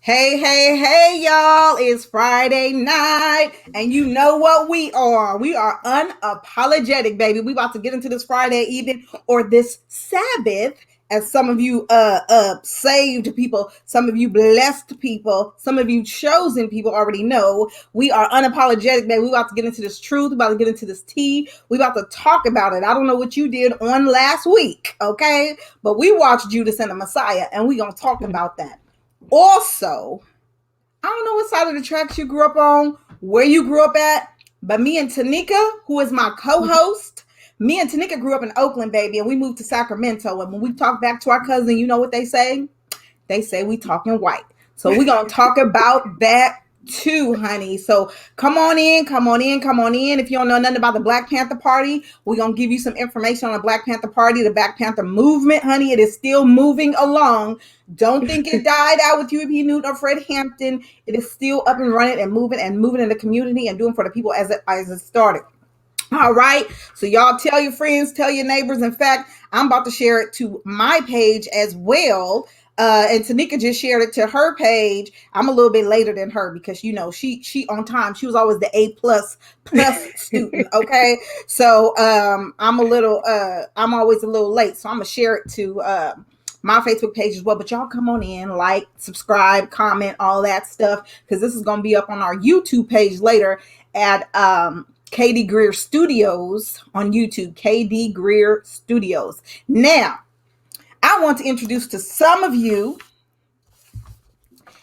Hey, hey, hey, y'all. It's Friday night, and you know what we are. We are unapologetic, baby. We about to get into this Friday evening or this Sabbath, as some of you saved people, some of you blessed people, some of you chosen people already know. We are unapologetic, baby. We about to get into this truth. We about to get into this tea. We about to talk about it. I don't know what you did on last week, okay? But we watched Judas and the Messiah, and we gonna talk about that. Also, I don't know what side of the tracks you grew up on, where you grew up at, but me and Tanika, who is my co-host, me and Tanika grew up in Oakland, baby, and we moved to Sacramento. And when we talk back to our cousin, you know what they say? They say we talking white. So we're going to talk about that too, honey. So come on in. If you don't know nothing about the Black Panther Party, we're going to give you some information on the Black Panther Party, the Black Panther movement, honey. It is still moving along. Don't think it died out with UP Newton or Fred Hampton. It is still up and running and moving in the community and doing for the people as it started. All right. So y'all tell your friends, tell your neighbors. In fact, I'm about to share it to my page as well. And Tanika just shared it to her page. I'm a little bit later than her because she on time. She was always the A plus student. Okay. So I'm always a little late. So I'm gonna share it to my Facebook page as well. But y'all come on in, like, subscribe, comment, all that stuff, because this is gonna be up on our YouTube page later at KDGRIER Studios on YouTube. KDGRIER Studios. Now, I want to introduce to some of you,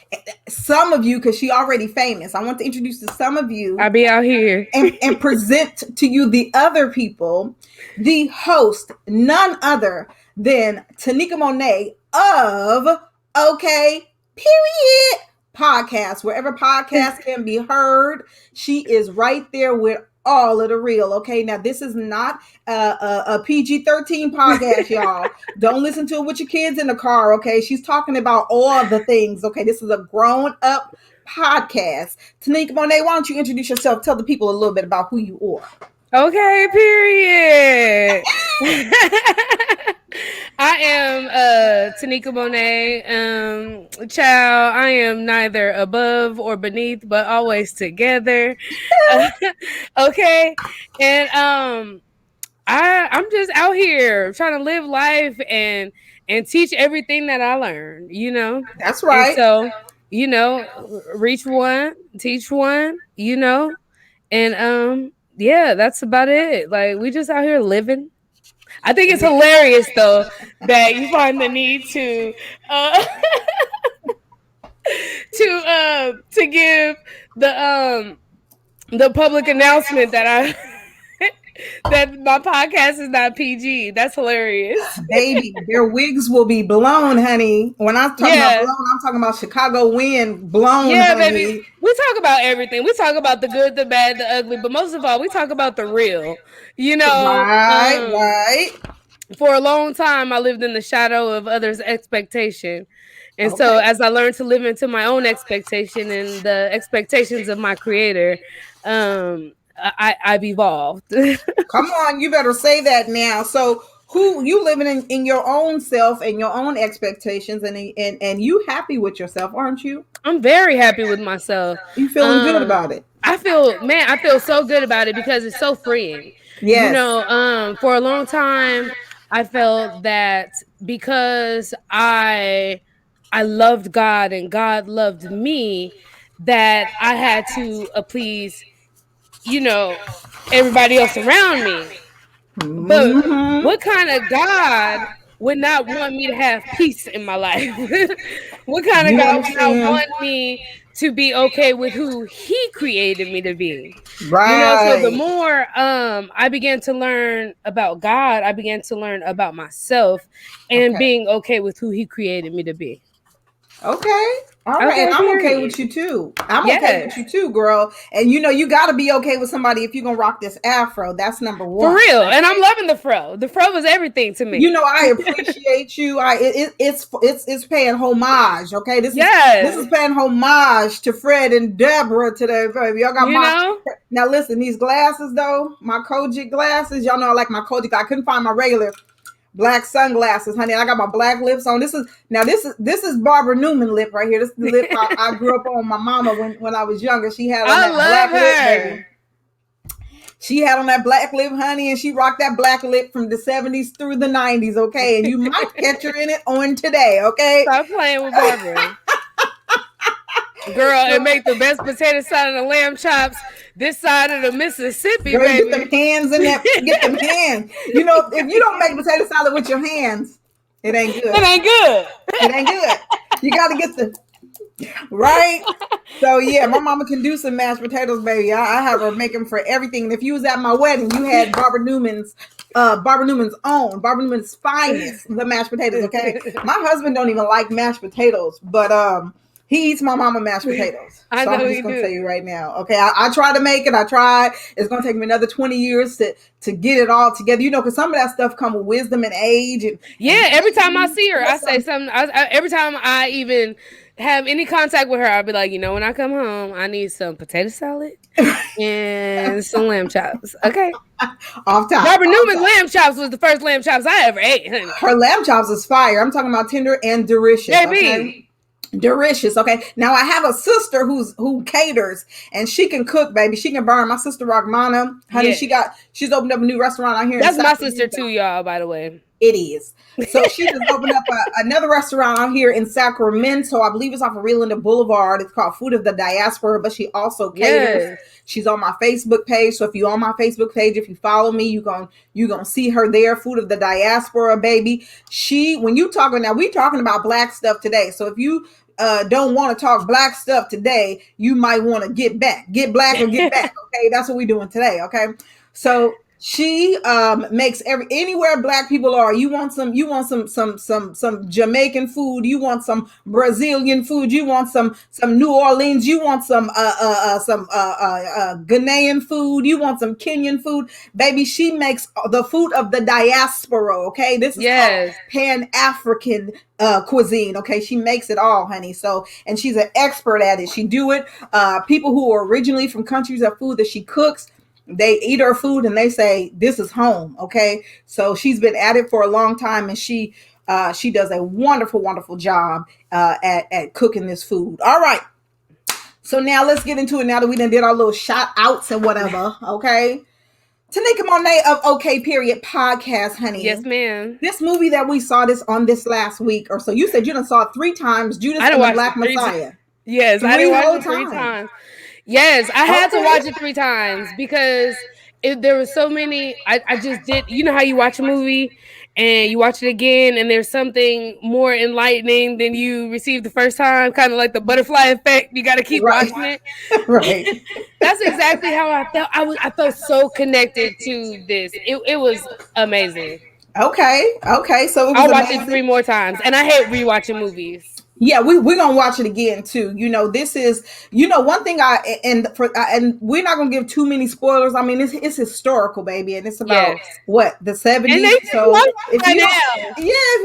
because she already famous. I want to introduce to some of you. I'll be out here and present to you the other people, the host, none other than Tanika Monet of OK Period Podcast. Wherever podcasts can be heard, she is right there with all of the real. Okay, now this is not a PG-13 podcast, y'all. Don't listen to it with your kids in the car. Okay, she's talking about all the things. Okay, this is a grown-up podcast. Tanika Monet, why don't you introduce yourself? Tell the people a little bit about who you are. Okay, period. I am Tanika Monet. Child, I am neither above or beneath, but always together. Okay. And I'm just out here trying to live life and teach everything that I learned, That's right. And so, reach one, teach one, and yeah, that's about it. Like, we just out here living. I think it's hilarious though that you find the need to to give the public announcement that that my podcast is not PG. That's hilarious. Baby, their wigs will be blown, honey. When I'm talking about blown, I'm talking about Chicago wind blown. Yeah, honey. Baby. We talk about everything. We talk about the good, the bad, the ugly, but most of all, we talk about the real. Right. For a long time, I lived in the shadow of others' expectation. And so as I learned to live into my own expectation and the expectations of my creator, I've evolved. Come on, you better say that now. So who you living in your own self and your own expectations, and you happy with yourself, aren't you? I'm very happy with myself. You feeling good about it? I feel so good about it because it's so freeing. Yes. For a long time, I felt that because I loved God and God loved me, that I had to please, everybody else around me. But what kind of God would not want me to have peace in my life? What kind of God would not want me to be okay with who he created me to be? Right. So the more I began to learn about God, I began to learn about myself and being okay with who he created me to be. Okay. All right. And I'm okay with you too. I'm okay with you too, girl. And you got to be okay with somebody if you're going to rock this afro. That's number one. For real. And I'm loving the fro. The fro was everything to me. I appreciate you. It's paying homage. Okay. This is paying homage to Fred and Deborah today, baby. Y'all got Now listen, these glasses though, my Kojic glasses, y'all know I like my Kojic. I couldn't find my regular. black sunglasses, honey. I got my black lips on. This is Barbara Newman lip right here. This is the lip I grew up on. My mama when I was younger, she had on I that love black lip, her. baby. She had on that black lip, honey, and she rocked that black lip from the 70s through the 90s, okay? And you might catch her in it on today, okay? Stop playing with Barbara. Girl, and make the best potato salad and lamb chops this side of the Mississippi, Girl, baby. get them hands in that. Get them hands. You know, if you don't make potato salad with your hands, it ain't good. It ain't good. It ain't good. You got to get the right. So yeah, my mama can do some mashed potatoes, baby. I have her make them for everything. And if you was at my wedding, you had Barbara Newman's finest, the mashed potatoes. Okay, my husband don't even like mashed potatoes, but he eats my mama mashed potatoes. I know I'm just gonna tell you right now. Okay, I tried to make it. I tried. It's gonna take me another 20 years to get it all together. You know, because some of that stuff comes with wisdom and age. And every time I see her, I say something. Every time I even have any contact with her, I'll be like, when I come home, I need some potato salad and some lamb chops. Okay. Off top. Barbara Newman's lamb chops was the first lamb chops I ever ate, honey. Her lamb chops is fire. I'm talking about tender and delicious. Baby. Okay? Delicious. Okay. Now I have a sister who caters and she can cook, baby. She can burn. My sister Rockmana, honey, she's opened up a new restaurant out here. That's my sister too, y'all, by the way. It is. So she just opened up another restaurant out here in Sacramento. I believe it's off of Reland Boulevard. It's called Food of the Diaspora, but she also caters. Yes. She's on my Facebook page. So if you're on my Facebook page, if you follow me, you're gonna see her there. Food of the Diaspora, baby. When you talking now, we talking about black stuff today. So if you don't want to talk black stuff today, you might want to get black or get back. Okay, that's what we're doing today. Okay, so she makes anywhere black people are. You want some Jamaican food. You want some Brazilian food. You want some New Orleans. You want some Ghanaian food. You want some Kenyan food, baby. She makes the food of the diaspora. Okay, this is called Pan-African cuisine. Okay, she makes it all, honey. So, and she's an expert at it. She do it. People who are originally from countries of food that she cooks, they eat her food and they say, this is home. Okay. So she's been at it for a long time and she does a wonderful, wonderful job at cooking this food. All right. So now let's get into it now that we done did our little shout outs and whatever. Okay. Tanika Monet of OK Period podcast, honey. Yes, ma'am. This movie that we saw this last week or so, you said you done saw it 3 times, Judas and the Black Messiah. Yes, I didn't watch it 3 times. Yes, I had to watch it 3 times because there were so many. I just did. You know how you watch a movie and you watch it again and there's something more enlightening than you received the first time, kind of like the butterfly effect. You got to keep watching it. Right. That's exactly how I felt. I felt so connected to this. It was amazing. Okay. So I'll watch it 3 more times, and I hate rewatching movies. Yeah, we're gonna watch it again too. You know, this is one thing and we're not gonna give too many spoilers. I mean, it's historical, baby, and it's about what the 70s. So if you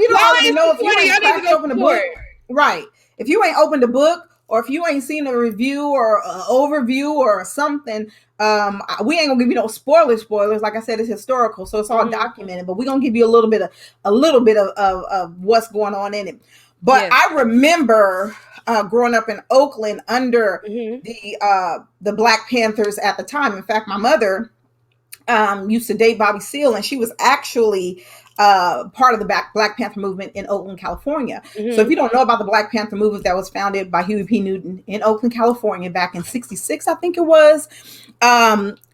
don't already know, if you ain't cracked open the book, right? If you ain't opened the book, or if you ain't seen a review or an overview or something, we ain't gonna give you no spoilers. Like I said, it's historical, so it's all documented. But we're gonna give you a little bit of what's going on in it. But I remember growing up in Oakland under the Black Panthers at the time. In fact, my mother used to date Bobby Seale, and she was actually part of the Black Panther movement in Oakland, California. So if you don't know about the Black Panther movement, that was founded by Huey P. Newton in Oakland, California back in 1966, I think it was.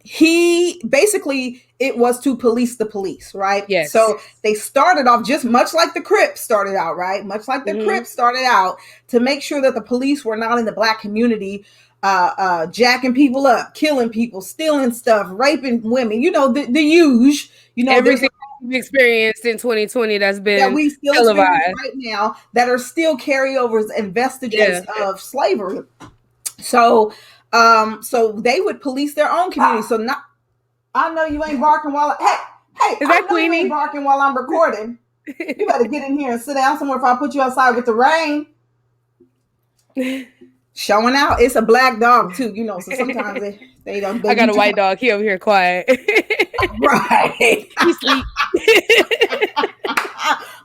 He basically, it was to police the police, right? Yes. So they started off just much like the Crips started out, right? Much like the Crips started out, to make sure that the police were not in the Black community jacking people up, killing people, stealing stuff, raping women, the huge, everything we've experienced in 2020 that we still televised right now, that are still carryovers and vestiges of slavery. So they would police their own community. So I know you ain't barking while hey, is that Queenie? You ain't barking while I'm recording. You better get in here and sit down somewhere if I put you outside with the rain. Showing out. It's a black dog too, so sometimes they don't. I got a white dog. He over here quiet. Right. He sleep.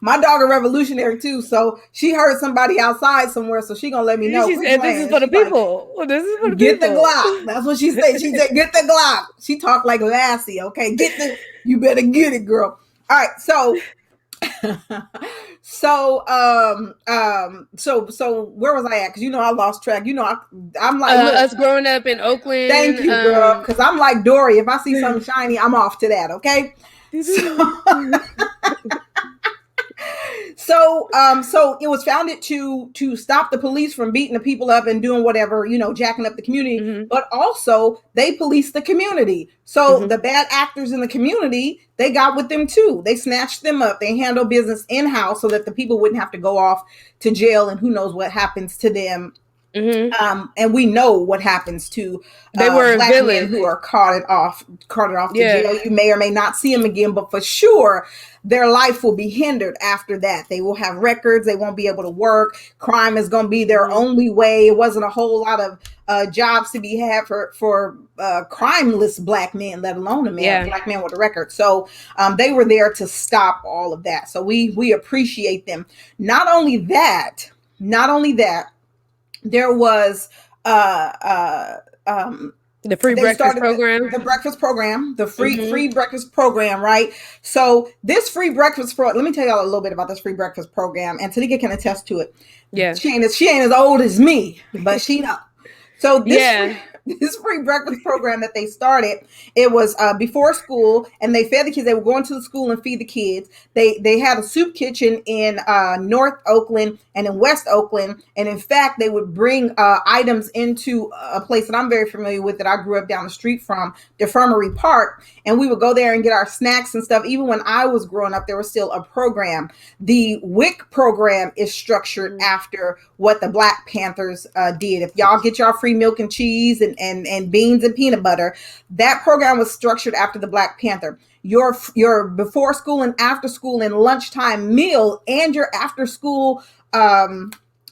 My dog a revolutionary too, so she heard somebody outside somewhere, so she gonna let me know. She Quit said, "This is playing. for the She like, people. This is for the get the people." Glock. That's what she said. She said, get the Glock. She talked like Lassie. Okay, you better get it, girl. All right, so so where was I at? Because I lost track. I'm like, look, Us growing up in thank Oakland. you, girl. Because I'm like Dory. If I see something shiny, I'm off to that. Okay. So so it was founded to stop the police from beating the people up and doing whatever, jacking up the community, but also they police the community. So the bad actors in the community, they got with them too. They snatched them up. They handle business in-house so that the people wouldn't have to go off to jail, and who knows what happens to them. And we know what happens to They were a black men villain. who are carted off to Yeah. jail. You may or may not see them again, but for sure their life will be hindered after that. They will have records. They won't be able to work. Crime is going to be their only way. It wasn't a whole lot of jobs to be had for crimeless black men, let alone black man with a record. So they were there to stop all of that. So we appreciate them. Not only that, there was the free breakfast program. the breakfast program, the free breakfast program, right? So this free breakfast let me tell y'all a little bit about this free breakfast program, and Tanika can attest to it. Yeah, she ain't as old as me, but she know. So this free breakfast program that they started, it was before school, and they fed the kids. They were going to the school and feed the kids. They had a soup kitchen in North Oakland and in West Oakland, and in fact, they would bring items into a place that I'm very familiar with, that I grew up down the street from, Defirmary Park, and we would go there and get our snacks and stuff. Even when I was growing up, there was still a program. The WIC program is structured after what the Black Panthers did. If y'all get y'all free milk and cheese and beans and peanut butter, that program was structured after the Black Panther. Your before school and after school and lunchtime meal, and your after school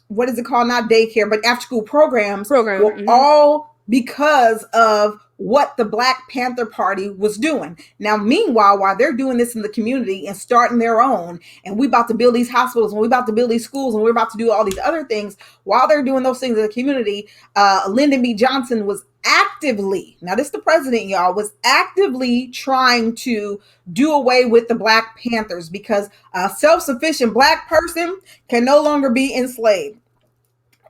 what is it called, not daycare, but after school programs were all because of what the Black Panther Party was doing. Now, meanwhile, while they're doing this in the community and starting their own, and we about to build these hospitals, and we about to build these schools, and we're about to do all these other things, while they're doing those things in the community, Lyndon B. Johnson was actively, now this the president, y'all, was actively trying to do away with the Black Panthers, because a self-sufficient Black person can no longer be enslaved.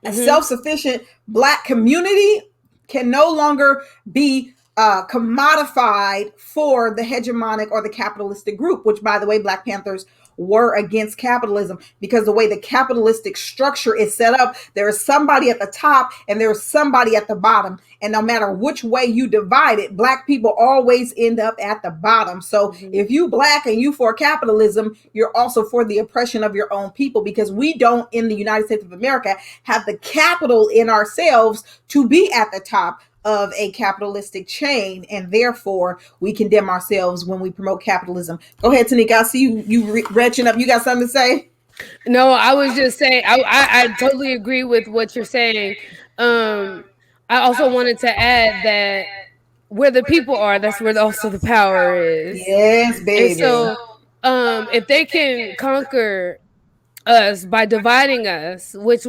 A self-sufficient Black community can no longer be commodified for the hegemonic or the capitalistic group, which, by the way, Black Panthers were against capitalism, because the way the capitalistic structure is set up, there is somebody at the top and there is somebody at the bottom. And no matter which way you divide it, Black people always end up at the bottom. So if you Black and you for capitalism, you're also for the oppression of your own people, because we don't, in the United States of America, have the capital in ourselves to be at the top of a capitalistic chain, and therefore we condemn ourselves when we promote capitalism. Go ahead, Tanika. I see you retching up. You got something to say? No, I was just saying, I totally agree with what you're saying. I also wanted to add that where the people are, that's where also the power is. Yes, And baby. so, if they can conquer us by dividing us, which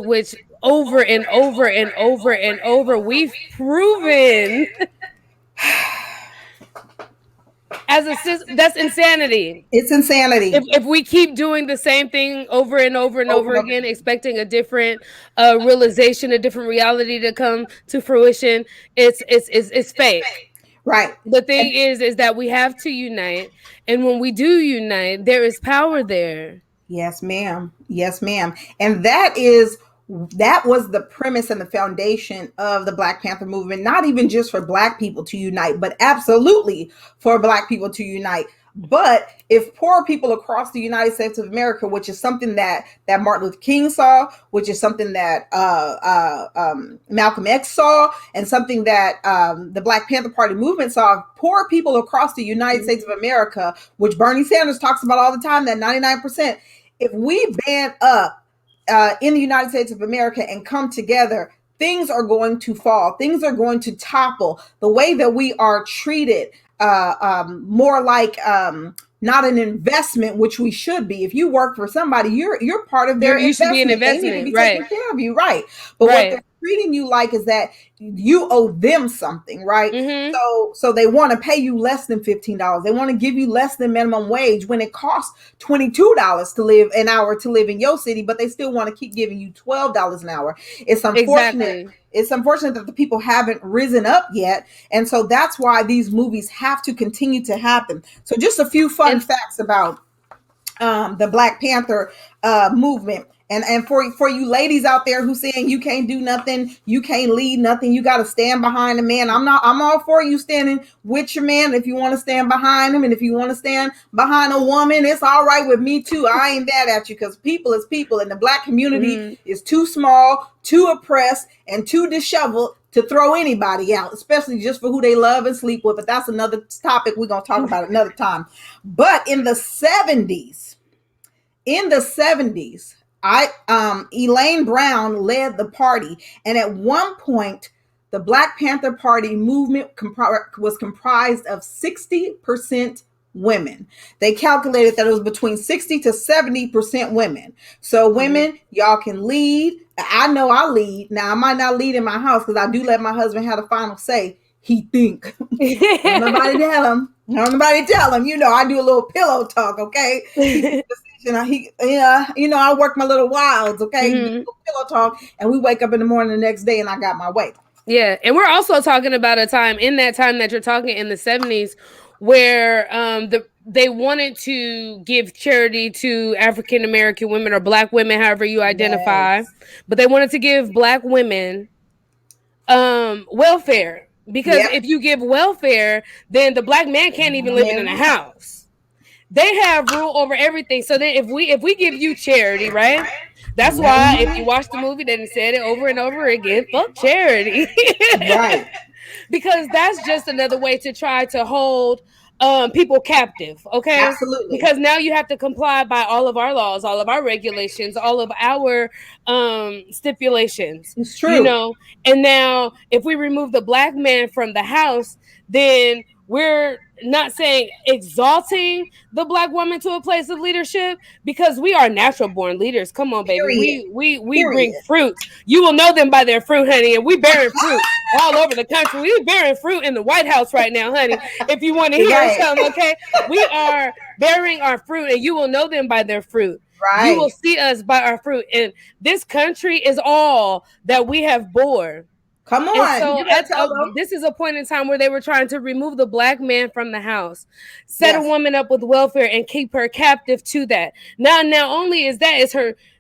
over and over and over and over we've proven as a system, that's insanity. It's insanity. If we keep doing the same thing over and over and over again, expecting a different realization, a different reality to come to fruition, it's fake. Right. The thing is that we have to unite, and when we do unite, there is power there. Yes, ma'am. Yes, ma'am. And that was the premise and the foundation of the Black Panther movement, not even just for Black people to unite, but absolutely for Black people to unite. But if poor people across the United States of America, which is something that Martin Luther King saw, which is something that Malcolm X saw, and something that the Black Panther Party movement saw, poor people across the United States of America, which Bernie Sanders talks about all the time, that 99%, if we band up in the United States of America and come together, things are going to fall. Things are going to topple. The way that we are treated, more like not an investment, which we should be. If you work for somebody, you're part of their You should be an investment. They need to investment, be right? taking care of you, right? But what they're Right. treating you like is that you owe them something, right? Mm-hmm. So they want to pay you less than $15. They want to give you less than minimum wage when it costs $22 to live an hour to live in your city, but they still want to keep giving you $12 an hour. It's unfortunate. Exactly. It's unfortunate that the people haven't risen up yet. And so that's why these movies have to continue to happen. So just a few fun And facts about the Black Panther movement. And for you ladies out there who saying you can't do nothing, you can't lead nothing, you got to stand behind a man. I'm all for you standing with your man if you want to stand behind him, and if you want to stand behind a woman, it's all right with me too. I ain't mad at you, because people is people, and the Black community mm-hmm. is too small, too oppressed, and too disheveled to throw anybody out, especially just for who they love and sleep with. But that's another topic we're gonna talk about another time. But in the 70s, I Elaine Brown led the party, and at one point the Black Panther Party movement was comprised of 60% women. They calculated that it was between 60 to 70% women. So women, y'all can lead. I know I lead. Now I might not lead in my house, because I do let my husband have the final say. He think. Don't nobody tell him. Don't nobody tell him. I do a little pillow talk, okay? I work my little wilds, okay? Mm-hmm. Pillow talk, and we wake up in the morning the next day, and I got my way. Yeah, and we're also talking about a time, in that time that you're talking, in the 70s, where they wanted to give charity to African American women, or Black women, however you identify, Yes. but they wanted to give Black women welfare, because Yep. if you give welfare, then the Black man can't even live in a house. They have rule over everything. So then if we give you charity, right? That's why if you watch the movie, they said it over and over again, fuck charity. Right. Because that's just another way to try to hold people captive, okay? Absolutely. Because now you have to comply by all of our laws, all of our regulations, all of our stipulations, It's true. and now if we remove the Black man from the house, then we're not saying exalting the Black woman to a place of leadership, because we are natural born leaders. Come on, baby. Period. We bring Period. fruit. You will know them by their fruit, honey. And we bearing fruit all over the country. We bearing fruit in the White House right now, honey. If you want to hear Right. something, okay? We are bearing our fruit, and you will know them by their fruit. You will Right. see us by our fruit. And this country is all that we have bore. Come And on. so You better tell them. this is a point in time where they were trying to remove the Black man from the house, set a Yes. woman up with welfare, and keep her captive to that. Now only is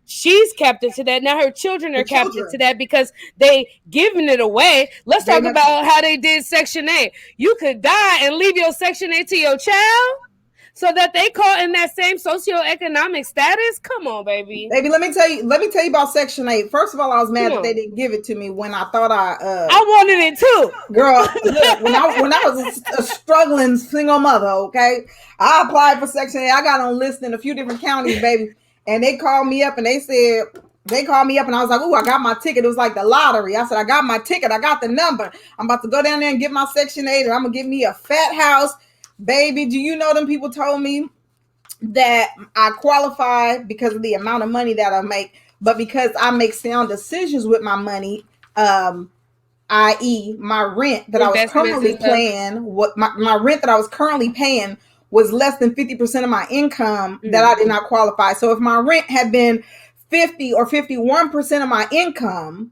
she's captive to that. Now her children The are captive to children. that, because they giving it away. Let's They talk must. about how they did Section 8. You could die and leave your Section 8 to your child, so that they call in that same socioeconomic status. Come on, baby. Baby, let me tell you about Section 8. First of all, I was mad Come that they on. didn't give it to me when I thought I wanted it too. girl, look, when I was a struggling single mother, okay, I applied for Section 8. I got on list in a few different counties, baby, and they called me up and they called me up and I was like, "Ooh, I got my ticket." It was like the lottery. I said, "I got my ticket. I got the number. I'm about to go down there and get my Section 8, and I'm gonna get me a fat house." Baby, do you know them people told me that I qualify because of the amount of money that I make, but because I make sound decisions with my money, i.e., my rent that I was Investments and currently stuff. paying, what my rent that I was currently paying was less than 50% of my income, that I did not qualify. So if my rent had been 50 or 51% of my income,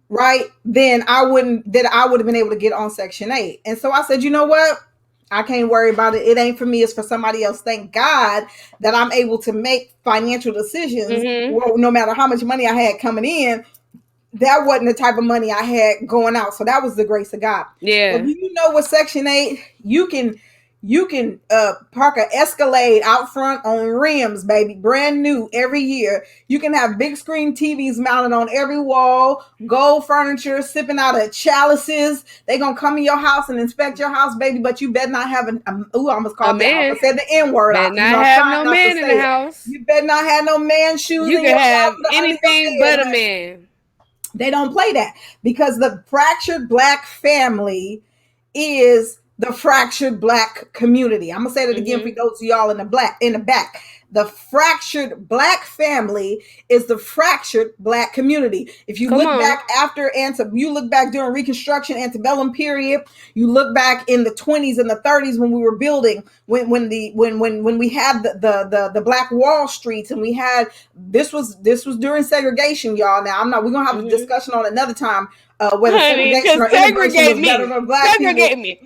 right, then I would have been able to get on Section 8. And so I said, you know what? I can't worry about it. It ain't for me. It's for somebody else. Thank God that I'm able to make financial decisions, no matter how much money I had coming in. That wasn't the type of money I had going out. So that was the grace of God. Yeah. But do you know with Section 8, you can park an Escalade out front on rims, baby, brand new every year. You can have big screen TVs mounted on every wall, gold furniture, sipping out of chalices. They gonna come in your house and inspect your house, baby, but you better not have I almost called I almost said the N word. Better not have no man in the house. You better not have no man shoes You in can your have house anything but a man. They don't play that, because the fractured Black family is the fractured black community. I'm gonna say that again for Mm-hmm. those of y'all in the back. The fractured black family is the fractured black community. If you Come look on. back you look back during Reconstruction, antebellum period, you look back in the 20s and the 30s when we were building, when we had the Black Wall Streets, and we had this was during segregation, y'all. Now we're gonna have a Mm-hmm. discussion on another time whether Honey, segregation just or integration segregate was better me. for black people. Segregate me.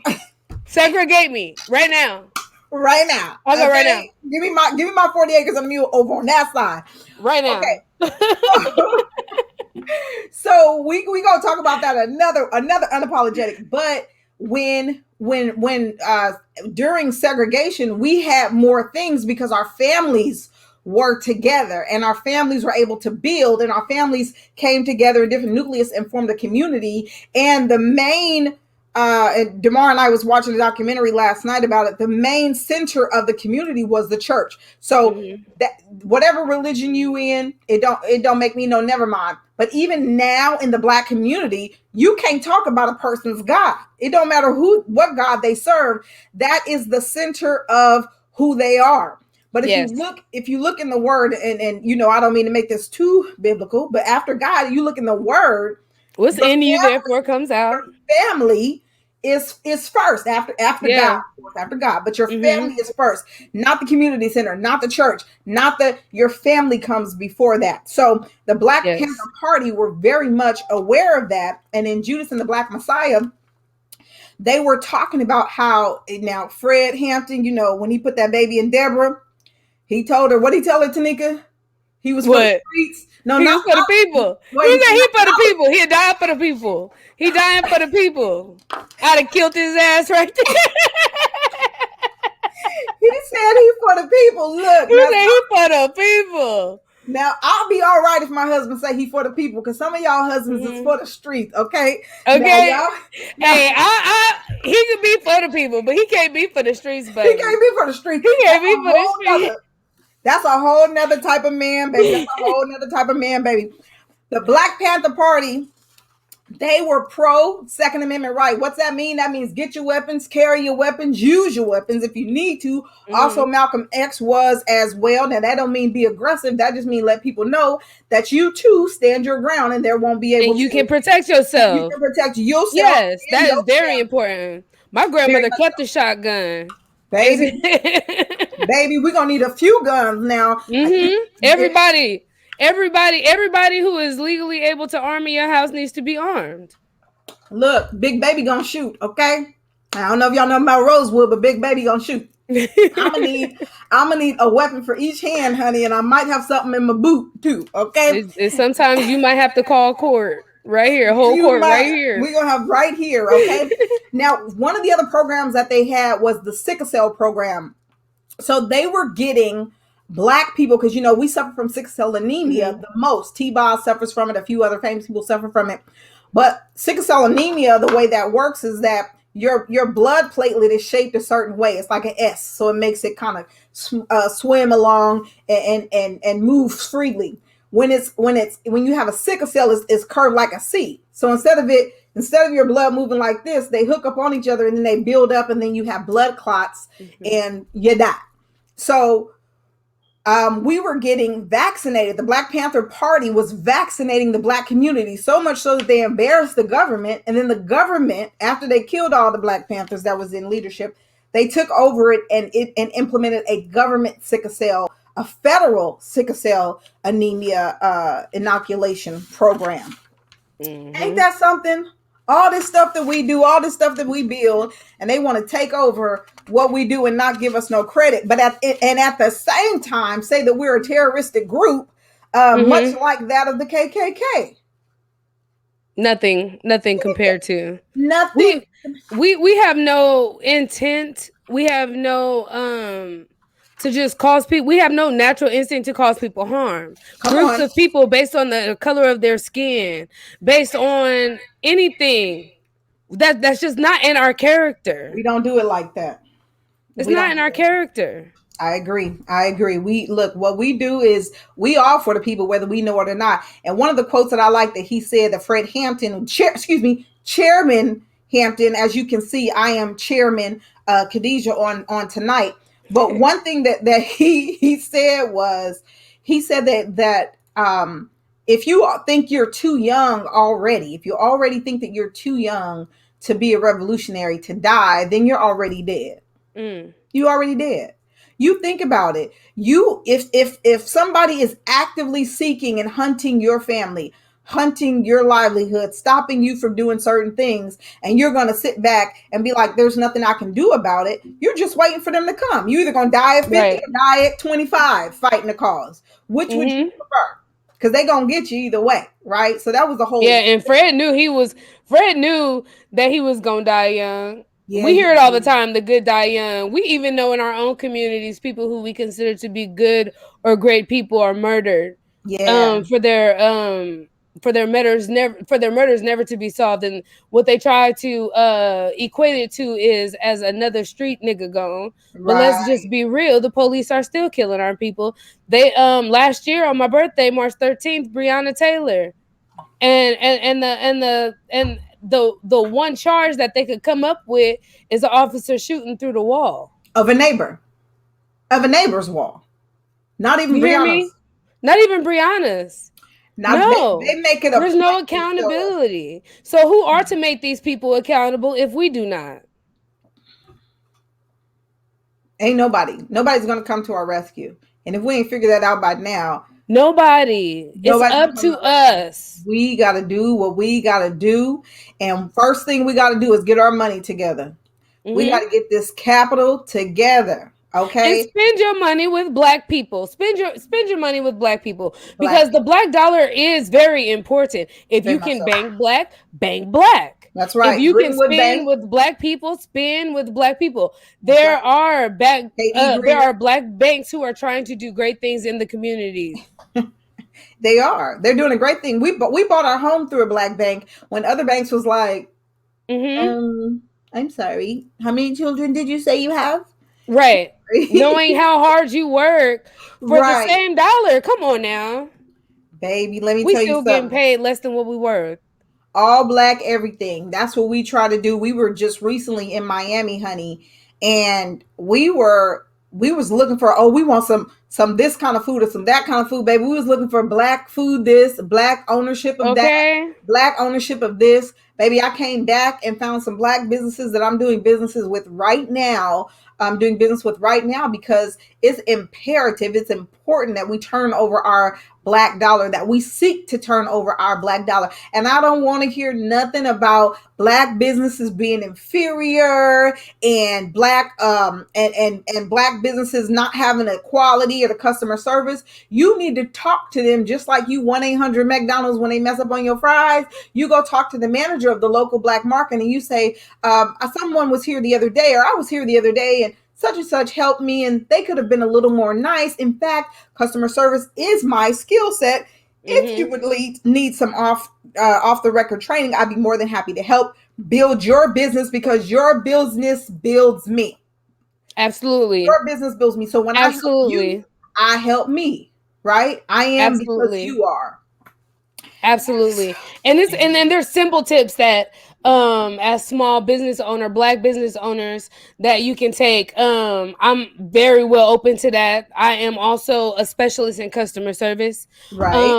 Segregate me right now. Right now. I'll go right now. Okay? Give me my 40 acres and a mule over on that side. Right now. Okay. So we gonna talk about that another unapologetic. But when during segregation, we had more things because our families were together, and our families were able to build, and our families came together in different nucleus and formed a community. And the main and Damar and I was watching a documentary last night about it. The main center of the community was the church. So Mm-hmm. that whatever religion you in, it don't make me no never mind. But even now in the black community, you can't talk about a person's God. It don't matter what God they serve. That is the center of who they are. But Yes. if you look in the word, and I don't mean to make this too biblical, but after God, you look in the word, What's the in you therefore comes out. family is first after God, Yeah. of course, after God, but your Mm-hmm. family is first, not the community center, not the church, not your family comes before that. So the Black Panther Yes. Party were very much aware of that, and in Judas and the Black Messiah, they were talking about how now Fred Hampton, when he put that baby in Deborah, he told her, what did he tell her, Tanika? He was for the What? streets. No, He not was for the people. He wait, said he for the not, people. He died for the people. He dying for the people. I'd have killed his ass right there. he said he for the people. Look, He said he for the people. now I'll be all right if my husband say he for the people, because some of y'all husbands is Mm-hmm. for the street. Okay, now Okay. y'all, now Hey, he could be for the people, but he can't be for the streets, he baby. can't be for the street. He can't be for the streets. That's a whole nother type of man, baby. That's a whole nother type of man, baby. The Black Panther Party, they were pro Second Amendment right. What's that mean? That means get your weapons, carry your weapons, use your weapons if you need to. Also, Mm-hmm. Malcolm X was as well. Now that don't mean be aggressive. That just means let people know that you too stand your ground, and there won't be able And you to. can protect You yourself. can protect yourself Yes, and that your is very family. important. My Very grandmother much kept so. a shotgun. Baby, baby, we're gonna need a few guns now. Mm-hmm. Everybody who is legally able to arm in your house needs to be armed. Look, Big Baby gonna shoot, okay? I don't know if y'all know about Rosewood, but Big Baby gonna shoot. I'm gonna need I'm gonna need a weapon for each hand, honey, and I might have something in my boot too, okay? Sometimes you might have to call court right here, whole You court right might. here. We're gonna have right here, okay? Now, one of the other programs that they had was the sickle cell program. So they were getting black people, because we suffer from sickle cell anemia Mm-hmm. the most. T-Boz suffers from it, a few other famous people suffer from it. But sickle cell anemia, the way that works is that your blood platelet is shaped a certain way. It's like an S, so it makes it kind of swim along and move freely. When you have a sickle cell, it's curved like a C. So instead of your blood moving like this, they hook up on each other and then they build up, and then you have blood clots Mm-hmm. and you die. So we were getting vaccinated. The Black Panther Party was vaccinating the black community, so much so that they embarrassed the government. And then the government, after they killed all the Black Panthers that was in leadership, they took over and implemented a government sickle cell, a federal sickle cell anemia inoculation program. Ain't Mm-hmm. that something? All this stuff that we do, all this stuff that we build, and they want to take over what we do and not give us no credit. But at the same time, say that we're a terroristic group, much Mm-hmm. like that of the KKK. Nothing compared to. Nothing. We have no intent. We have no to just cause people. We have no natural instinct to cause people harm. Come Groups on. of people based on the color of their skin, based on anything that's just not in our character. We don't do it like that. It's We not don't in do our it. character. I agree. I agree. We look, what we do is we are for the people, whether we know it or not. And one of the quotes that I like that he said, that Fred Hampton, chairman Hampton. As you can see, I am chairman Khadijah on tonight. But one thing that he said was, he said that if you think you're too young already, if you already think that you're too young to be a revolutionary, to die, then you're already dead. Mm. You already dead. You think about it. You if somebody is actively seeking and hunting your family, hunting your livelihood, stopping you from doing certain things, and you're going to sit back and be like, there's nothing I can do about it. You're just waiting for them to come. You're either going to die at 50 Right. or die at 25 fighting the cause. Which would you Mm-hmm. prefer? Because they're going to get you either way, right? So that was the Yeah, whole, and Fred knew that he was gonna die young. yeah, We he hear it all the did. time, the good die young. We even know in our own communities, people who we consider to be good or great people are murdered Yeah, for their murders never to be solved. And what they try to equate it to is as another street nigga gone. But let's right. just be real, the police are still killing our people. They last year on my birthday, March 13th, Breonna Taylor, and the one charge that they could come up with is an officer shooting through the wall. Of a neighbor, of a neighbor's wall. Not even You hear me? Brianna's. Not even Brianna's. Now they No, make it a there's no point to show us. accountability. So who are to make these people accountable if we do not? Ain't nobody. Nobody's gonna come to our rescue. And if we ain't figured that out by now, Nobody. It's nobody's gonna up come to to our rescue. us. We gotta do what we gotta do. And first thing we gotta do is get our money together. We Hmm. gotta get this capital together. And Okay? spend your money with black people. Spend your money with black people Black because the people. black dollar is very important. If Very you much can so. bank black, bank black. That's If right. you can Greenwood spend Bank. with black people, spend with black people. That's There right. are KD there Greer. are black banks who are trying to do great things in the communities. They are. They're doing a great thing. We bought our home through a black bank when other banks was like, Hmm. I'm sorry. How many children did you say you have? Right. Knowing how hard you work for the Right. same dollar. Come on now. Baby, let me We tell you still getting something. paid less than what we worth. All black everything. That's what we try to do. We were just recently in Miami, honey, and we was looking for, oh, we want some this kind of food or some that kind of food, baby. We was looking for black food, this, black ownership of that, Okay. black ownership of this. Baby, I came back and found some black businesses that I'm doing businesses with right now. I'm doing business with right now because it's imperative, it's important that we turn over our black dollar, that we seek to turn over our black dollar. And I don't want to hear nothing about black businesses being inferior and black black businesses not having the quality or the customer service. You need to talk to them just like you 1-800 McDonald's when they mess up on your fries. You go talk to the manager of the local black market and you say, someone was here the other day, or I was here the other day, and such and such helped me, and they could have been a little more nice. In fact, customer service is my skill set. If you Mm-hmm. would need some off the record training, I'd be more than happy to help build your business, because your business builds me. Absolutely. Your business builds me. So when I help you, Absolutely. I help me, right? I am because Absolutely. you are. Absolutely. And it's and then there's simple tips that as small business owner, black business owners, that you can take. I'm very well open to that. I am also a specialist in customer service. Right.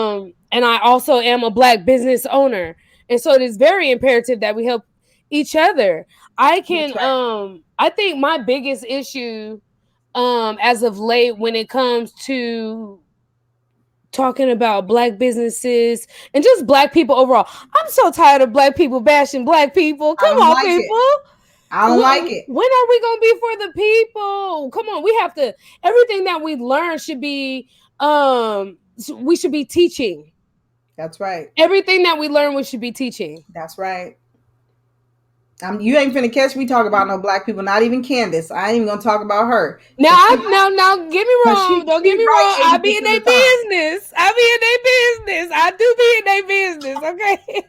And I also am a black business owner. And so it is very imperative that we help each other. That's right. I think my biggest issue as of late when it comes to talking about black businesses and just black people overall. I'm so tired of black people bashing black people. I Come don't on, like it. people. I don't like it. When are we going to be for the people? Come on, we have to, everything that we learn should be we should be teaching. That's right. Everything that we learn we should be teaching. That's right. You ain't finna catch me talk about no black people. Not even Candace. I ain't even gonna talk about her Now, because she now, get me because wrong. Don't she get me right wrong. I be in 80% their of the time. business. I be in their business. I do be in their business. Okay.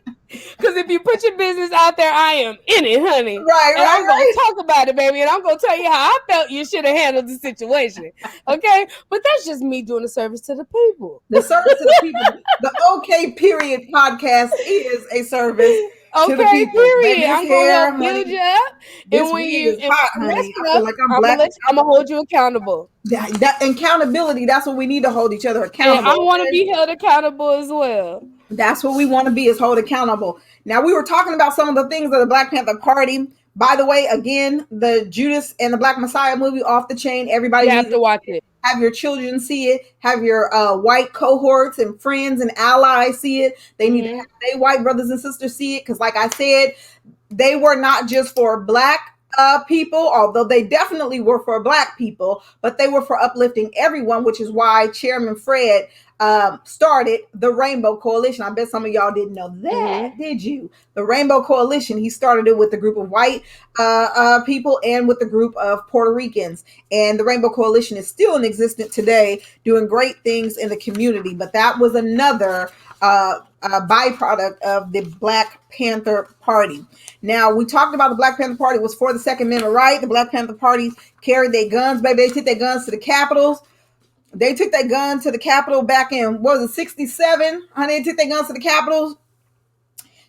Because if you put your business out there, I am in it, honey. Right, And right, I'm going to right. talk about it, baby. And I'm going to tell you how I felt you should have handled the situation. Okay. But that's just me doing a service to the people. The service to the people. The OK Period podcast is a service to the Okay, people. Baby, period. this I'm gonna hair, help build honey, you up, this and when wig you is hot, mess honey. I feel up, like I'm black. I'm gonna hold you accountable, That accountability, that's what we need to hold each other and I accountable, want to okay? be held accountable as well. That's what we want to be, is hold accountable. Now, we were talking about some of the things of the Black Panther Party. By the way, again, the Judas and the Black Messiah movie, off the chain. Everybody You needs have to to watch it. have your children see it, have your white cohorts and friends and allies see it. They need to Hmm. have their white brothers and sisters see it, because, like I said, they were not just for black people, although they definitely were for black people, but they were for uplifting everyone, which is why Chairman Fred started the Rainbow Coalition. I bet some of y'all didn't know that, Hmm. did you? The Rainbow Coalition, he started it with a group of white people and with a group of Puerto Ricans. And the Rainbow Coalition is still in existence today, doing great things in the community. But that was another byproduct of the Black Panther Party. Now, we talked about the Black Panther Party was for the Second Amendment right. The Black Panther Party carried their guns, baby. They took their guns to the Capitals. They took their gun to the Capitol back in, what was it, 67? Honey, they took their guns to the Capitals.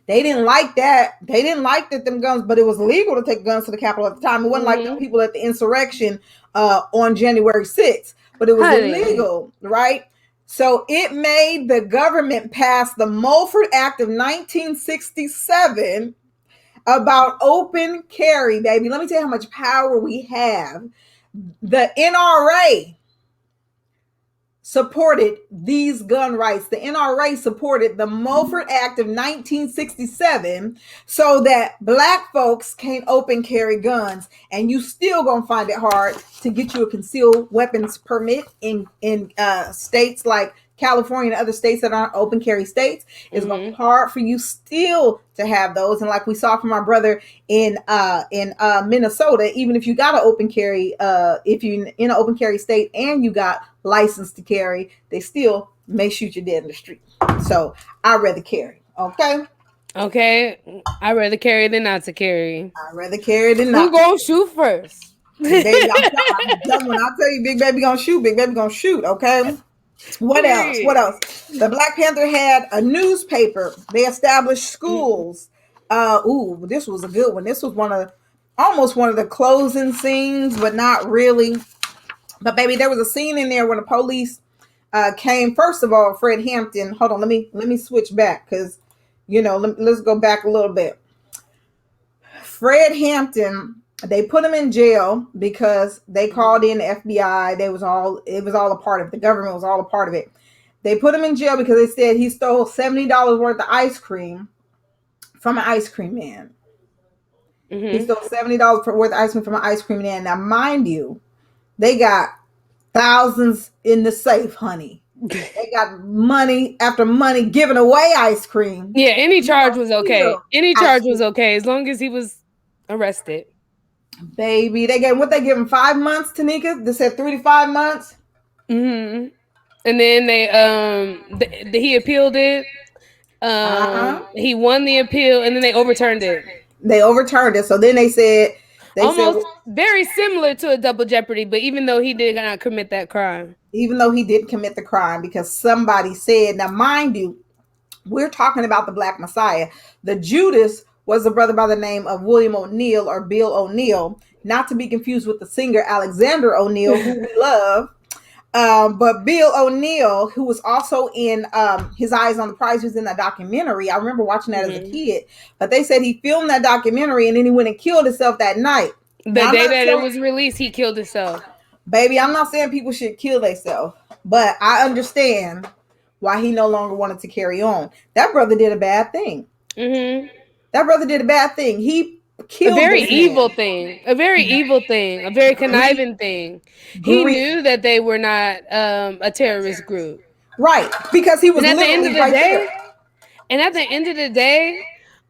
They didn't like that. They didn't like that them guns, but it was legal to take guns to the Capitol at the time. It wasn't like the Hmm. people at the insurrection on January 6th, but it was Honey. legal, right? So it made the government pass the Mulford Act of 1967 about open carry, baby. Let me tell you how much power we have. The NRA supported these gun rights. The NRA supported the Mulford Act of 1967 so that black folks can't open carry guns. And you still gonna find it hard to get you a concealed weapons permit in states like California and other states that aren't open carry states. It's gonna be Hmm. hard for you still to have those. And like we saw from our brother in Minnesota, even if you got an open carry, if you in an open carry state and you got license to carry, they still may shoot you dead in the street. So I'd rather carry. Okay, Okay, I'd rather carry than not to carry. I'd rather carry than Who not. gonna shoot first? Big baby, I'm telling when I tell you, big baby gonna shoot. Big baby gonna shoot. Okay. What else? What Period. else? The Black Panther had a newspaper. They established schools. Ooh, this was a good one. This was almost one of the closing scenes, but not really. But baby, there was a scene in there when the police came. First of all, Fred Hampton. Hold on, let me switch back because let's go back a little bit. Fred Hampton, they put him in jail because they called in the FBI. It was all a part of it. The government was all a part of it. They put him in jail because they said he stole $70 worth of ice cream from an ice cream man. He Hmm. stole $70 worth of ice cream from an ice cream man. Now, mind you, they got thousands in the safe, honey. They got money after money giving away ice cream. Yeah, any You charge gonna was okay. steal Any ice charge cream, was okay as long as he was arrested. baby. They gave him 5 months, Tanika. They said 3 to 5 months. Hmm. And then he appealed it. Uh-huh. He won the appeal, and then they overturned it. They overturned it. So then they said, Almost very similar to a double jeopardy, but even though he did not commit that crime. even though he didn't commit the crime, because somebody said, now mind you, we're talking about the Black Messiah. The Judas was a brother by the name of William O'Neill or Bill O'Neill, not to be confused with the singer Alexander O'Neill, who we love. But Bill O'Neill, who was also in His Eyes on the Prize, was in that documentary. I remember watching that as a Hmm. kid. But they said he filmed that documentary and then he went and killed himself that night. The Now, I'm day not that it saying, was released, he killed himself. baby, I'm not saying people should kill themselves, but I understand why he no longer wanted to carry on. That brother did a bad thing. Hmm. That brother did a bad thing. He A killed very this man. evil thing. A very evil thing. A very Greed, conniving thing. He greed, knew that they were not a terrorist group. right? Because he was And at the end literally of the right there. day, And at the end of the day,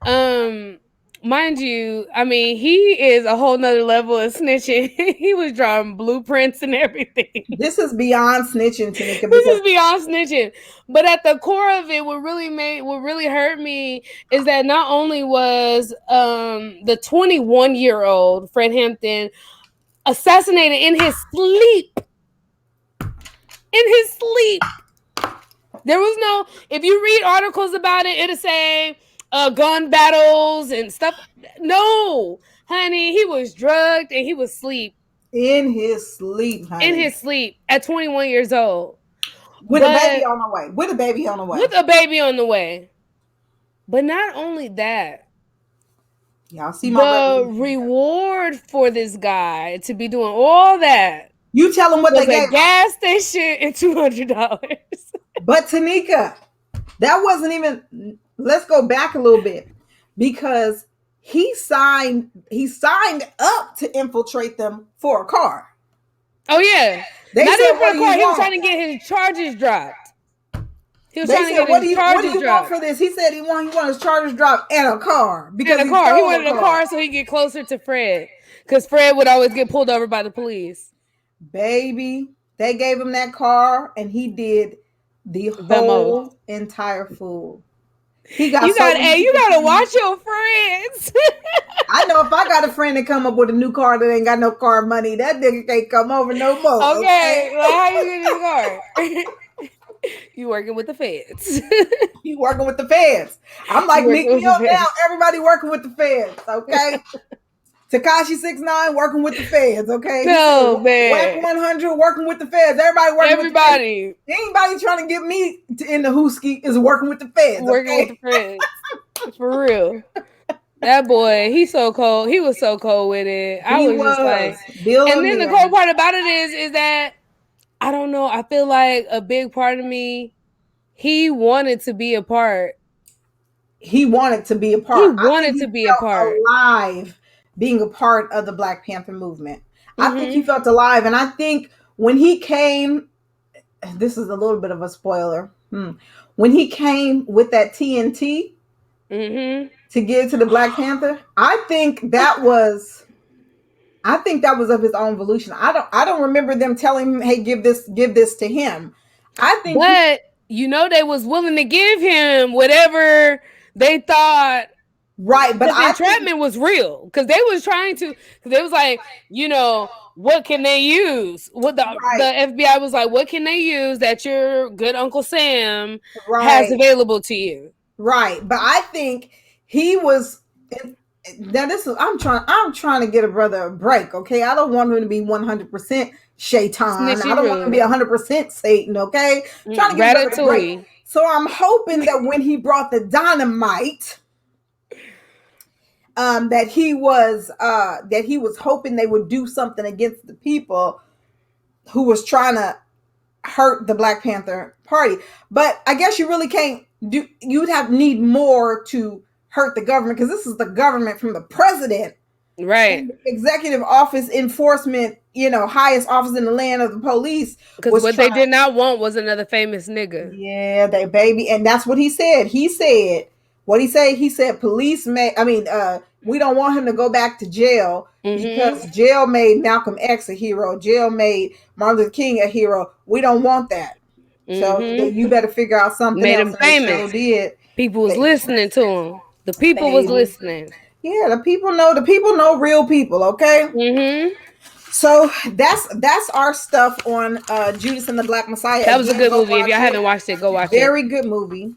um, mind you, I mean, he is a whole nother level of snitching. He was drawing blueprints and everything. This is beyond snitching, Tanika, This because is beyond snitching. But at the core of it, what really hurt me is that not only was the 21-year-old Fred Hampton assassinated in his sleep. There was no, if you read articles about it, it'll say gun battles and stuff. No, honey, he was drugged and he was asleep In his sleep, in honey. his sleep at 21 years old. With a baby But on the way. With a baby on the way. with a baby on the way. But not only that, Y'all see my the revolution. reward for this guy to be doing all that You tell them what was they a gave. gas station and $200. But Tanika, that wasn't even. Let's go back a little bit, because he signed up to infiltrate them for a car. Oh yeah, They not said, even for "What the do car. you He was want?" trying to get his charges dropped. He was They trying to said, get "What his do charges you want dropped. for this?" He said he want his charges dropped and a car because And a he car. He stole wanted a a car so he could get closer to Fred, because Fred would always get pulled over by the police. Baby, they gave him that car, and he did the The most. whole entire fool. He got You so got, many hey, you people gotta saying, watch your friends. I know if I got a friend that come up with a new car that ain't got no car money, that nigga can't come over no more. Okay, like how you get this car? You working with the feds. You working with the feds. I'm like, You working meet with me the up now. feds. Everybody working with the feds, okay? Takashi 6ix9ine working with the feds, okay? He said, No Whack man. 100 working with the feds. Everybody working with the feds. Everybody Anybody trying to get me in the hooski is working with the feds, working with okay? the feds. For real. That boy, he's so cold. He was so cold with it. I He was just was like, and then the billionaire. cold part about it is that I don't know. I feel like a big part of me, he wanted to be a part. He wanted to be a He part. I think wanted he to be a felt part. alive being a part of the Black Panther movement. I think he Mm-hmm. felt alive. And I think when he came, this is a little bit of a spoiler. When he came with that TNT Mm-hmm. to give to the Black Panther, I think that was of his own volition. I don't remember them telling him, hey, give this to him. I think But you know they was willing to give him whatever they thought, right, but because the I think entrapment was real. Because they was trying to, because they was like, what can they use? What the right, FBI was like, what can they use that your good Uncle Sam has right. available to you? Right, but I think he was. Now this is I'm trying to get a brother a break. Okay, I don't want him to be 100% Shaitan. I Snitchy don't want him to be rude. 100% Satan. Okay, trying to get a brother a break. Ratatouille. So I'm hoping that when he brought the dynamite, that he was hoping they would do something against the people who was trying to hurt the Black Panther Party. But I guess you really can't do. You'd need more to hurt the government, because this is the government from the president, Right. and the executive office, enforcement, highest office in the land of the police. Because Was what they trying. did not want was another famous nigga. Yeah, they baby, and that's what he said. He said what he said. He said police may. I mean, we don't want him to go back to jail, because jail made Malcolm X a hero. Jail made Martin Luther King a hero. We don't want that. So you better figure out something Made else. him And they famous. so did. People was listening to him. The people was Baby. listening. Yeah, the people know real people. Okay. So that's our stuff on Judas and the Black Messiah. That was a Again, good go movie. If watch y'all it. haven't watched it, go watch it. Very good movie.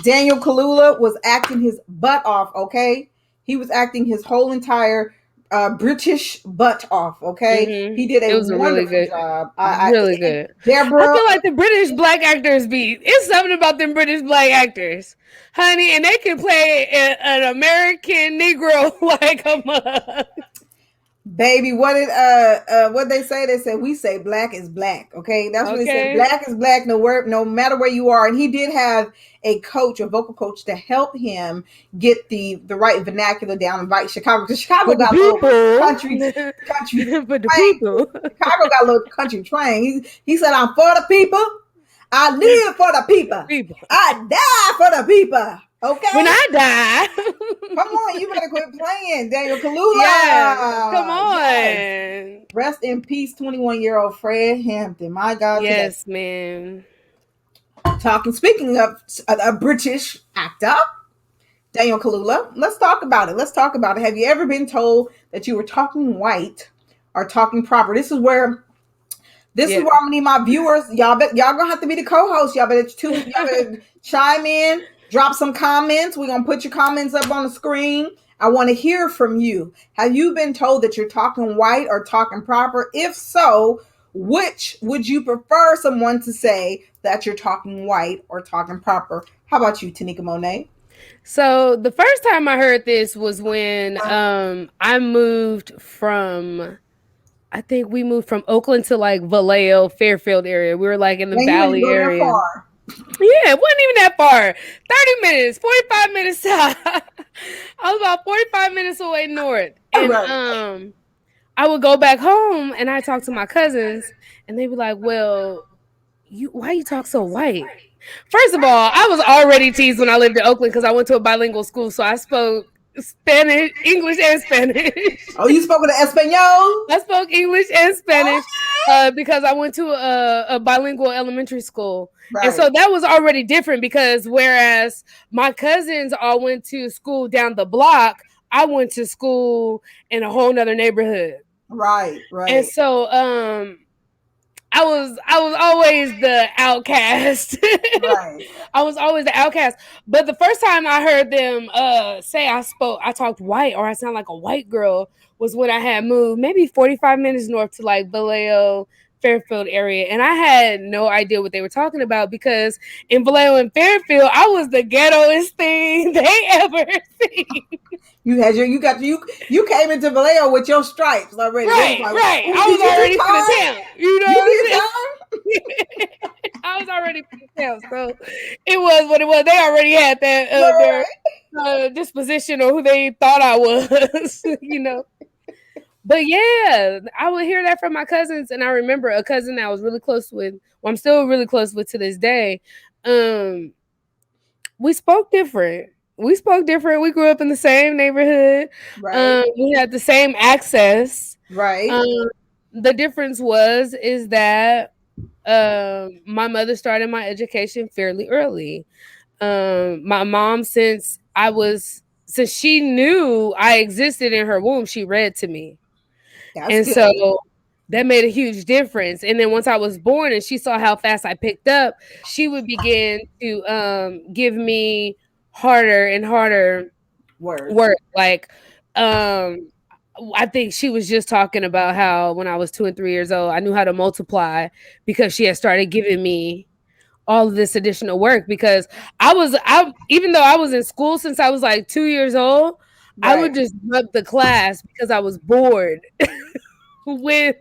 Daniel Kaluuya was acting his butt off. Okay, he was acting his whole entire British butt off. Okay, he did a It was a really wonderful good, job. really good. I Deborah, feel like the British black actors it's something about them British black actors, honey, and they can play an American Negro like a mug. baby, what they say? They said, we say black is black. Okay, that's what they said. Okay. Black is black, no matter where you are. And he did have a vocal coach, to help him get the right vernacular down in Chicago, because Chicago got a little country for the twang. people. Chicago got a little country twang. He said, I'm for the people. I live for the people. I die for the people. Okay. When I die. Come on, you better quit playing, Daniel Kaluuya. Yeah, come on. Yes. Rest in peace, 21-year-old Fred Hampton. My God. Yes, today. man. Speaking of a British actor, Daniel Kaluuya, let's talk about it. Have you ever been told that you were talking white or talking proper? This is where I'm gonna need my viewers. Y'all gonna have to be the co-host. Y'all better chime in. Drop some comments. We're going to put your comments up on the screen. I want to hear from you. Have you been told that you're talking white or talking proper? If so, which would you prefer someone to say that you're talking white or talking proper? How about you, Tanika Monet? So the first time I heard this was when I moved from, I think we moved from Oakland to like Vallejo, Fairfield area. We were like in the Man, you didn't Valley go that area. far. Yeah, it wasn't even that far. 30 minutes, 45 minutes south. I was about 45 minutes away north. And Right. I would go back home and I talk to my cousins and they'd be like, well, why you talk so white? First of all, I was already teased when I lived in Oakland because I went to a bilingual school, so I spoke Spanish, English, and Spanish. Oh, you spoke with the Espanol? I spoke English and Spanish Oh, because I went to a bilingual elementary school. And right, so that was already different because whereas my cousins all went to school down the block, I went to school in a whole nother neighborhood. right, And right, so I was always the outcast. right. I was always the outcast. But the first time I heard them say I talked white or I sound like a white girl was when I had moved maybe 45 minutes north to like Vallejo, Fairfield area. And I had no idea what they were talking about because in Vallejo and Fairfield, I was the ghettoest thing they ever seen. You came into Vallejo with your stripes already. They was Right, like, right. "Ooh, I did was you do already for the time? town. You know You did what time?" I'm saying? I was already for the town. So it was what it was. They already had that their Right, disposition or who they thought I was, you know. But yeah, I would hear that from my cousins, and I remember a cousin that I was really close with. Well, I'm still really close with to this day. Um, we spoke different. We spoke different. We grew up in the same neighborhood. right, We had the same access. right. Um, the difference is that my mother started my education fairly early. My mom, since she knew I existed in her womb, she read to me. That's And good. so that made a huge difference. And then once I was born and she saw how fast I picked up, she would begin to give me harder and harder Words. work. Like I think she was just talking about how when I was 2 and 3 years old, I knew how to multiply because she had started giving me all of this additional work because I even though I was in school since I was like 2 years old, I Right. would just bunk the class because I was bored with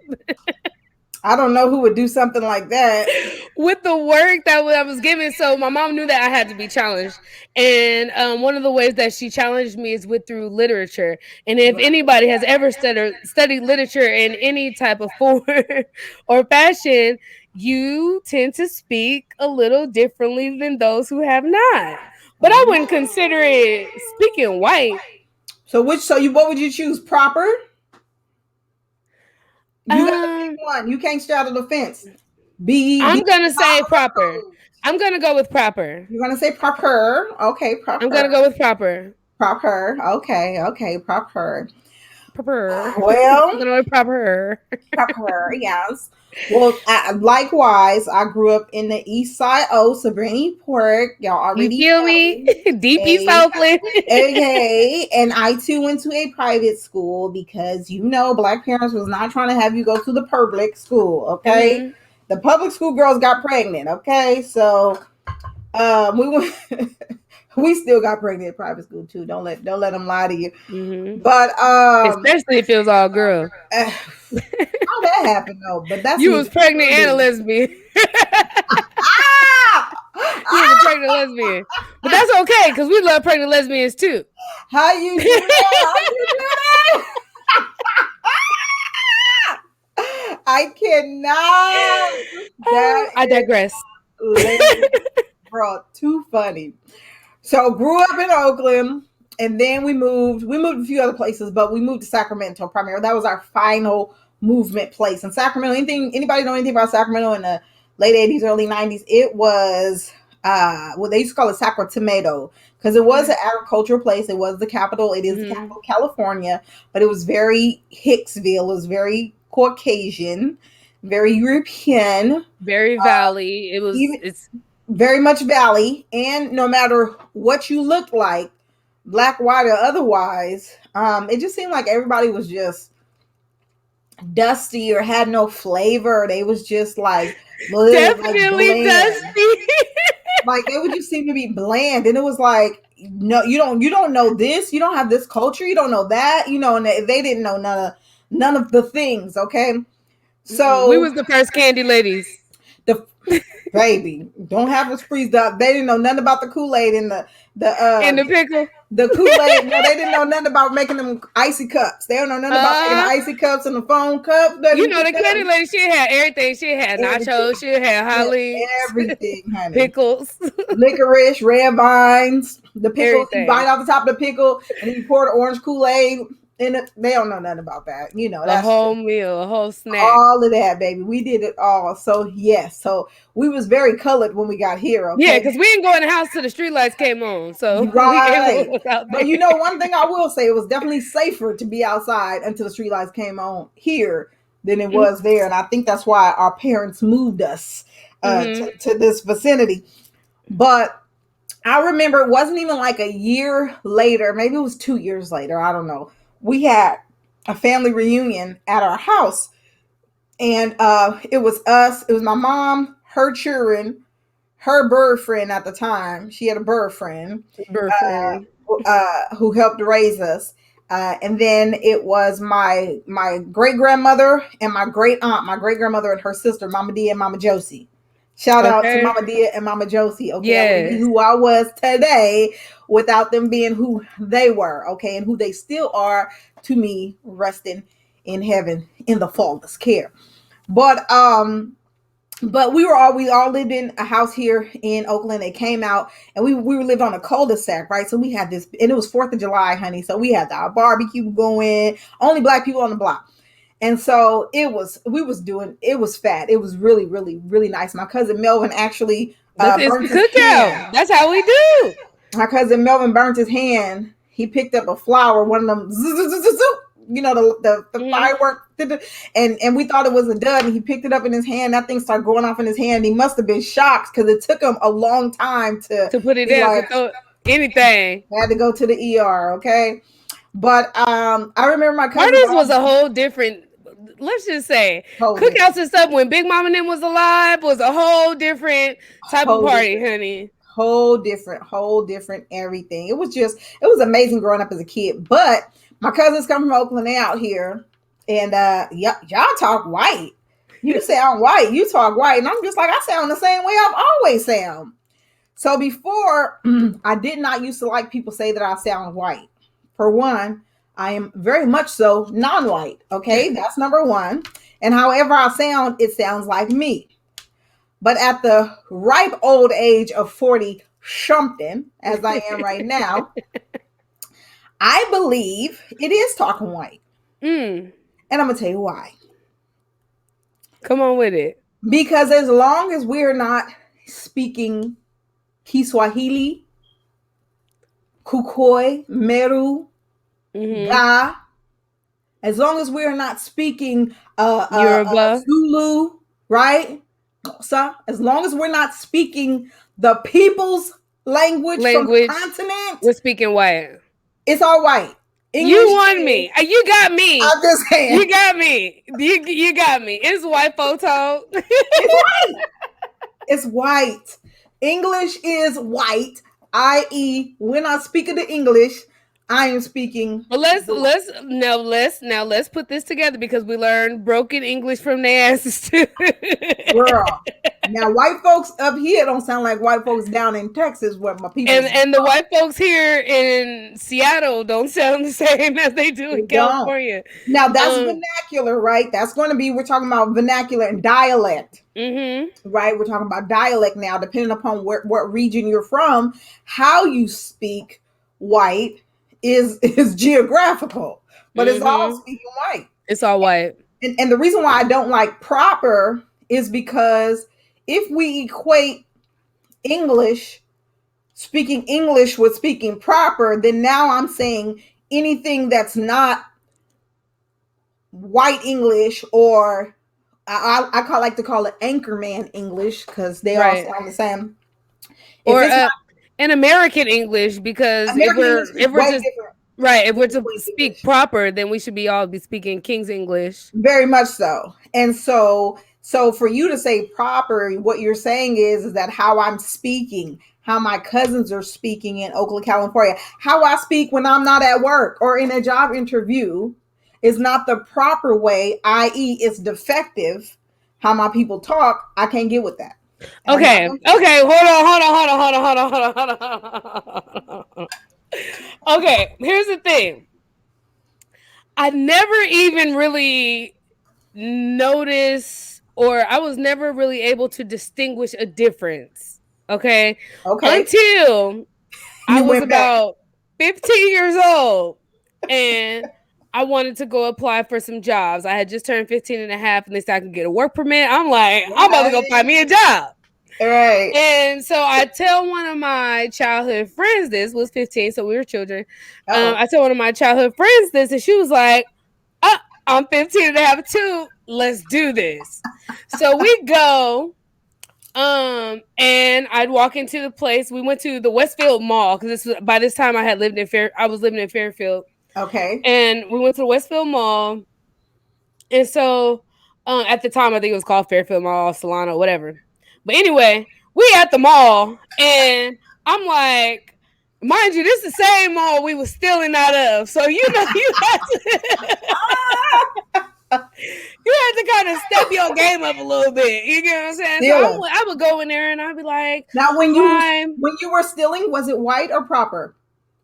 I don't know who would do something like that. with the work that I was given. So my mom knew that I had to be challenged, and one of the ways that she challenged me is with through literature. And if anybody has ever studied literature in any type of form or fashion, you tend to speak a little differently than those who have not. But I wouldn't consider it speaking white. What would you choose? Proper? You got to pick Um, one. You can't straddle the fence. Be I'm gonna say top of the proper. food. I'm gonna go with proper. You're gonna say proper. Okay, I'm proper. gonna go with proper. Proper. Okay, okay, proper. Proper. I'm Well, gonna go with proper. proper, yes. Well, likewise, I grew up in the East Side. Oh, Sabrina Park. Y'all You already feel me? know. Deep East Okay. Oakland. Okay. And I too went to a private school because black parents was not trying to have you go to the public school. Okay. Hmm. The public school girls got pregnant. Okay. So we went we still got pregnant at private school too. Don't let them lie to you. Hmm. But Especially if it was all girl. how that happened though? But that's You was neither pregnant here and a nor lesbian. ah! You was a Ah! pregnant lesbian. But that's okay, because we love pregnant lesbians too. How you do that? How you do that? I cannot. That I is digress. hilarious, bro. Too funny. So grew up in Oakland, and then we moved. We moved a few other places, but we moved to Sacramento primarily. That was our final movement place in Sacramento. Anybody know anything about Sacramento in the late '80s, early '90s? It was they used to call it Sacramento because it was an agricultural place. It was the capital. It is the Hmm. capital of California, but it was very Hicksville. It was very Caucasian, very European. Very Valley. Even It's very much valley, and no matter what you looked like, black, white, or otherwise, it just seemed like everybody was just dusty or had no flavor. They was just like like Definitely bland. dusty. Like they would just seem to be bland, and it was like, no, you don't know this, you don't have this culture, you don't know that, and they didn't know none of the things. Okay, We so was the first candy ladies. the baby don't have us freeze up. They didn't know nothing about the Kool-Aid and the In the pickle. the Kool-Aid. No, they didn't know nothing about making them icy cups. They don't know nothing about making the Uh icy cups and the foam cups. you Baby, know the candy lady, she had everything. She had nachos, everything, she had hot links, everything, honey. pickles, Licorice, red vines, the pickles. You bite everything. off the top of the pickle, and then you pour the orange Kool-Aid in it. They don't know nothing about that. A That's whole just meal, a whole snack. all of that, baby. We did it all. So yes, so we was very colored when we got here. Yeah, Okay, because we didn't go in the house till the street lights came on. So we ate what right. was out But there. one thing I will say, it was definitely safer to be outside until the streetlights came on here than it was there, and I think that's why our parents moved us Mm-hmm. to this vicinity. But I remember it wasn't even like a year later, maybe it was 2 years later, I don't know. We had a family reunion at our house, and it was us, it was my mom, her children, her bird friend at the time. She had a bird friend Boyfriend. who helped raise us. And then it was my great grandmother and my great aunt, my great grandmother and her sister, Mama Dia and Mama Josie. Shout out to Okay. Mama Dia and Mama Josie. Okay, I wouldn't be Yes. who I was today without them being who they were. Okay, and who they still are to me, resting in heaven in the Father's care. But we all lived in a house here in Oakland. They came out, and we lived on a cul-de-sac, right? So we had this, and it was 4th of July, honey. So we had our barbecue going, only black people on the block. And so it was fat. It was really, really, really nice. My cousin Melvin actually Look, it's the burnt his cookout. hand. That's how we do. My cousin Melvin burnt his hand. He picked up a flower, one of them, the Mm-hmm. firework, and we thought it was a dud. And he picked it up in his hand. That thing started going off in his hand. He must have been shocked because it took him a long time to To put it be down, to like, throw anything. had to go to the ER. Okay, but I remember my cousins Parties all was a whole different. Let's just say whole different, cookouts and stuff when Big Mama and them was alive was a whole different type of whole party, different. honey. Whole different everything. It was amazing growing up as a kid. But my cousins come from Oakland, they out here, and y'all talk white. You sound white, you talk white, and I'm just like, I sound the same way I've always sound. So before, I did not used to like people say that I sound white. For one, I am very much so non-white. Okay, that's number one. And however I sound, it sounds like me. But at the ripe old age of 40 something, as I am right now, I believe it is talking white. Mm, And I'm going to tell you why. come on with it. Because as long as we're not speaking Kiswahili, Kukoi, Meru, Mm-hmm. Ga, as long as we're not speaking Yoruba Zulu, right? So as long as we're not speaking the people's language from the language. continent, We're speaking white. it's all white. You English won is, me. You got me. I'm just saying, You got me. You got me. It's white photo. it's white. It's white. English is white, i.e., when I speak of the English, I am speaking But let's put this together because we learned broken English from their asses too. girl. Now, white folks up here don't sound like white folks down in Texas, where my people and the white folks here in Seattle don't sound the same as they do in don't. California. Now, that's Um, vernacular, right? That's going to be, we're talking about vernacular and dialect, mm-hmm. right? We're talking about dialect now, depending upon what region you're from, how you speak white is geographical, but it's all Mm-hmm. speaking white. It's all white. And the reason why I don't like proper is because if we equate English, speaking English with speaking proper, then now I'm saying anything that's not white English, or I like to call it anchorman English because they all Right. sound the same. If or it's not an American English, because American English, is if we're way just different right, if than we're to Queen's speak English. proper, then we should be all be speaking King's English. Very much so. And so for you to say proper, what you're saying is that how I'm speaking, how my cousins are speaking in Oakland, California, how I speak when I'm not at work or in a job interview is not the proper way, i.e., it's defective. How my people talk, I can't get with that. And I'm not Okay, going to. okay, hold on. Okay, here's the thing. I never even really noticed, or I was never really able to distinguish a difference. Okay, Okay. until I You was went back. about 15 years old and I wanted to go apply for some jobs. I had just turned 15 and a half and they said I could get a work permit. I'm like, I'm about to go find me a Right. job. Right. And so I tell one of my childhood friends this, was 15, so we were children. Oh. I tell one of my childhood friends this, and she was like, I'm 15 and a half too. Let's do this. So we go. And I'd walk into the place. We went to the Westfield Mall because by this time I was living in Fairfield, Okay. and we went to the Westfield Mall. And so, at the time, I think it was called Fairfield Mall, Solano, whatever. But anyway, we at the mall, and I'm like, mind you, this is the same mall we was stealing out of. So you had to you had to kind of step your game up a little bit. You get what I'm saying? So Stealing. I would go in there and I'd be like, Now, "Hi." when you were stealing, was it white or proper?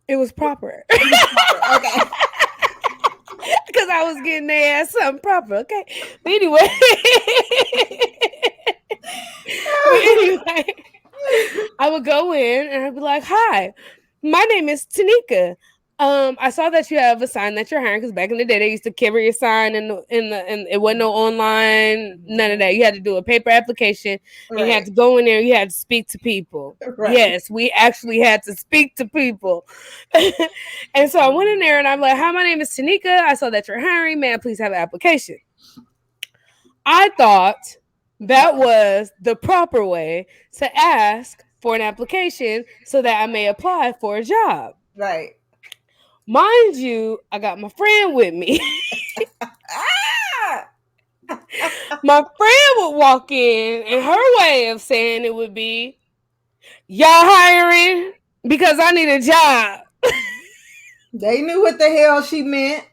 It was proper. It was proper. Okay. Because I was getting their ass something proper, okay? But anyway. But anyway, I would go in and I'd be like, "Hi, my name is Tanika. I saw that you have a sign that you're hiring, because back in the day they used to carry a sign and it wasn't no online, none of that. You had to do a paper application and you had Right. to go in there, you had to speak to people. Right. Yes, we actually had to speak to people. And so I went in there and I'm like, "Hi, my name is Tanika. I saw that you're hiring. May I please have an application?" I thought that was the proper way to ask for an application so that I may apply for a job. Right. Mind you, I got my friend with me. Ah! My friend would walk in, and her way of saying it would be, "Y'all hiring? Because I need a job." They knew what the hell she meant.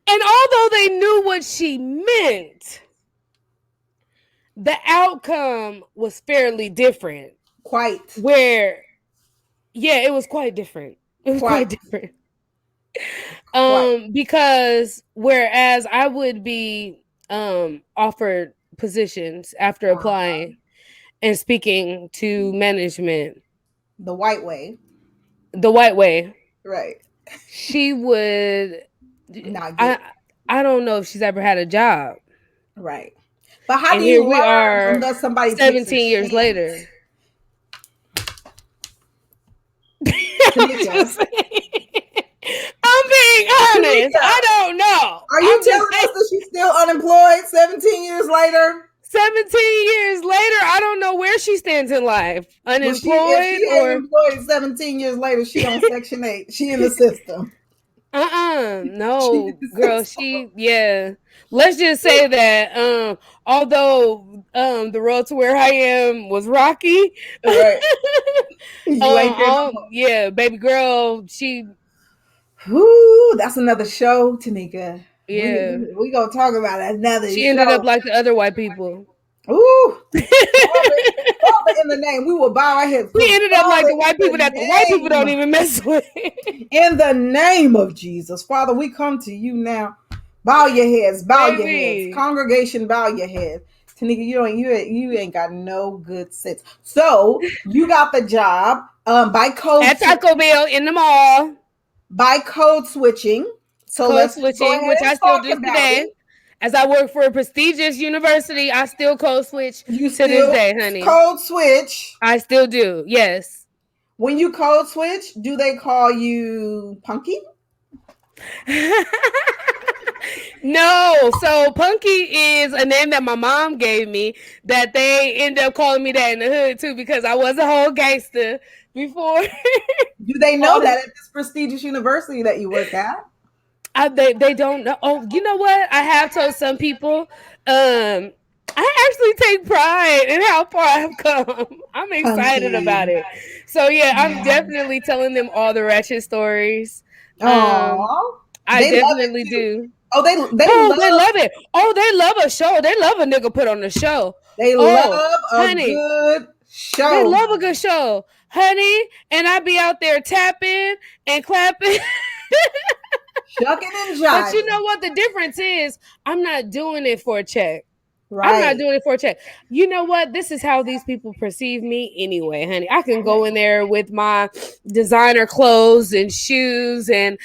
And although they knew what she meant, the outcome was fairly different. Quite. Where, yeah, it was quite different. It was quite Quite. different. Quite. Because whereas I would be offered positions after applying and speaking to management The white way. the white way, Right. she would Not I get. I don't know if she's ever had a job. Right. But how And do here you we learn are unless somebody takes a 17 years chance? later. I'm Tanika. just saying. I'm being honest. Tanika. I don't know. Are you I'm telling just us saying. that she's still unemployed 17 years later? 17 years later, I don't know where she stands in life. Well, if Unemployed she is or employed 17 years later, she on Section 8. She in the system. She in no, the girl, system. yeah. Let's just say that although the road to where I am was rocky, Right. You ain't there no more. yeah, baby girl, Whoo, that's another show, Tanika. yeah, We gonna talk about another she ended up show. like the other white people. Ooh, Father in the name, we will bow our heads to We the ended up like Father the white people in that the white people don't even mess with. in the name of Jesus. Father, we come to you now. Bow your heads, bow your heads. Baby. Congregation, bow your heads. Tanika, you ain't got no good sense. So you got the job by At Taco Bell in the mall, code switching. So code let's just go switching, ahead which and I still talk do about today. it. As I work for a prestigious university, I still code switch You to this still day, honey. code switch. I still do. Yes. When you code switch, do they call you Punky? No, so Punky is a name that my mom gave me that they end up calling me that in the hood too because I was a whole gangster before. Do they know all that this, at this prestigious university that you work at? they don't know. Oh, you know what? I have told some people. I actually take pride in how far I've come. I'm excited about Punky. it. So yeah, I'm definitely telling them all the ratchet stories. Um, Oh, I they love it definitely too. do. Oh, they Oh, they love love it. Oh, they love a show. They love a nigga put on a show. they Oh, love a honey, good they show, love a honey. good show, honey. And I be out there tapping and clapping. Shucking and But you jiving. know what? The difference is I'm not doing it for a check. I'm not Right. doing it for a check. You know what? This is how these people perceive me anyway, honey. I can go in there with my designer clothes and shoes and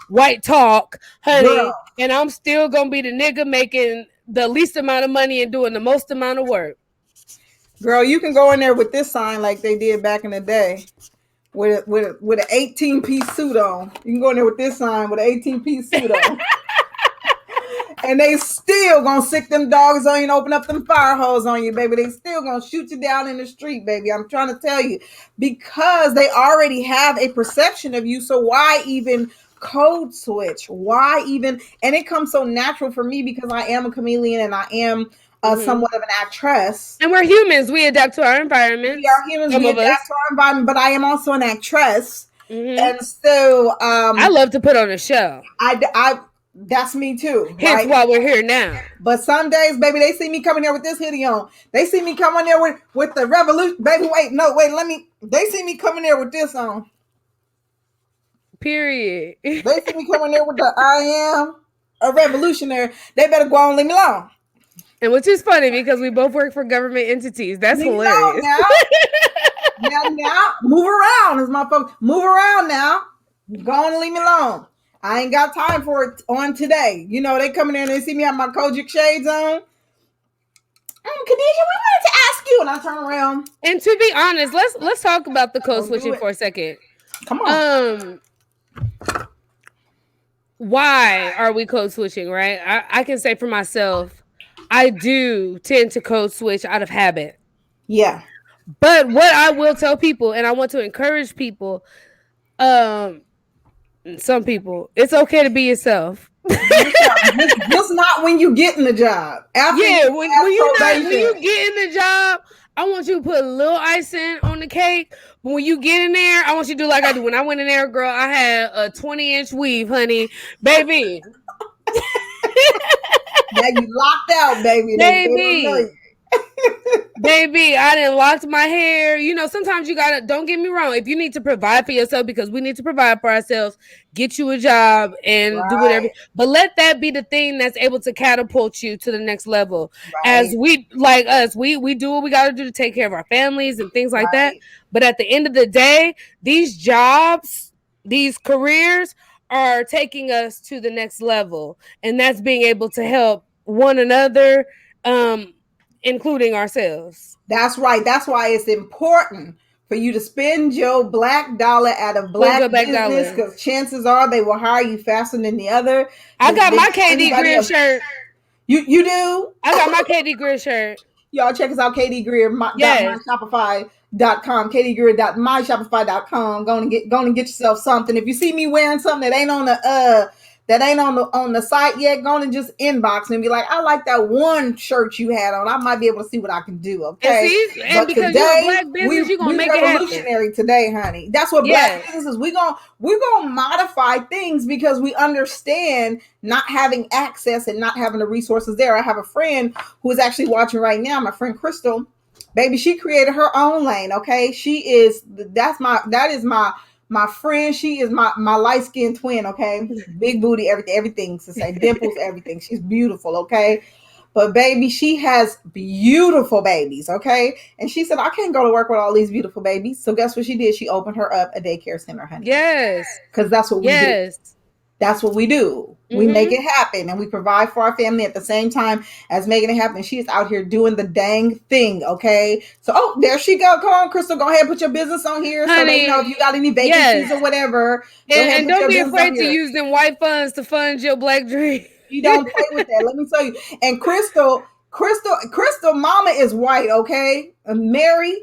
white talk, honey, Girl, and I'm still gonna be the nigga making the least amount of money and doing the most amount of work. girl, you can go in there with this sign like they did back in the day. With an 18-piece suit on. You can go in there with this sign with an 18-piece suit on. And they still gonna sick them dogs on you and open up them fire hose on you, baby. They still gonna shoot you down in the street, baby. I'm trying to tell you. Because they already have a perception of you. So why even code switch? Why even? And it comes so natural for me because I am a chameleon and I am Mm-hmm. somewhat of an actress. And we're humans. We adapt to our We are environments. humans, Some we of adapt us. to our environment, but I am also an actress. Mm-hmm. And so I love to put on a show. I that's me too, Hence right? why we're here now. But some days, baby, they see me coming there with this hoodie on. They see me coming there with the revolution. Baby, wait, no, wait, let me. They see me coming there with this on. Period. They see me coming there with the I am a revolutionary. They better go on and leave me alone. And which is funny because we both work for government entities. That's Leave me alone hilarious. now. Now, move around, as my folks. Move around now. Go on and leave me alone. I ain't got time for it on today. You know, they come in there and they see me have my Kojic shades on. Khadijah, we wanted to ask you. And I turn around. And to be honest, let's talk about the code Don't do switching it. for a second. Come on. Um, why are we code switching, right? I can say for myself, I do tend to code switch out of habit. Yeah. But what I will tell people, and I want to encourage people, um, some people, it's okay to be yourself. Be yourself. Just not when you get in the job. After Yeah, you when pass you not when you probation. get in the job, I want you to put a little icing on the cake. But when you get in there, I want you to do like I do. When I went in there, girl, I had a 20-inch weave, honey, baby, Now you locked out, baby. They don't know baby. you. Baby, I didn't locked my hair. You know, sometimes you gotta, don't get me wrong. If you need to provide for yourself, because we need to provide for ourselves, get you a job and do whatever. Right, But let that be the thing that's able to catapult you to the next level. As right, we like us, we do what we gotta do to take care of our families and things like that. right. But at the end of the day, these jobs, these careers are taking us to the next level. And that's being able to help one another. Including ourselves. That's right. That's why it's important for you to spend your black dollar at a Where's black your back business dollar? because chances are they will hire you faster than the other. I got Than my KD anybody Greer else. shirt. You do? I got my KD Greer shirt. Y'all check us out, Yes. KDGRIER.myshopify.com, KDGRIER.myshopify.com. Go and get yourself something. If you see me wearing something that ain't on the site yet, go and just inbox me and be like, I like that one shirt you had on. I might be able to see what I can do. And Okay. see, and But because you a today black business, you're gonna we make it happen. revolutionary today, honey. That's what black Yes. businesses we're gonna modify things because we understand not having access and not having the resources there. I have a friend who is actually watching right now, my friend Crystal. Baby, she created her own lane. Okay. That is my friend. She is my light-skinned twin. Okay. Big booty, everything to say, dimples, everything. She's beautiful. Okay. But baby, she has beautiful babies, okay? And she said, I can't go to work with all these beautiful babies. So guess what she did? She opened her up a daycare center, honey. Yes. Because that's what we do. Yes. That's what we do. We make Mm-hmm. it happen and we provide for our family at the same time as making it happen. She's out here doing the dang thing. Okay. So, oh, there she go. Come on, Crystal. Go ahead and put your business on here so they know Honey, if you got any yes. vacancies or whatever. Go ahead and And put don't your be business on afraid to here. use them white funds to fund your black dream. She don't play with that. Let me tell you. And Crystal, mama is white. Okay, Mary,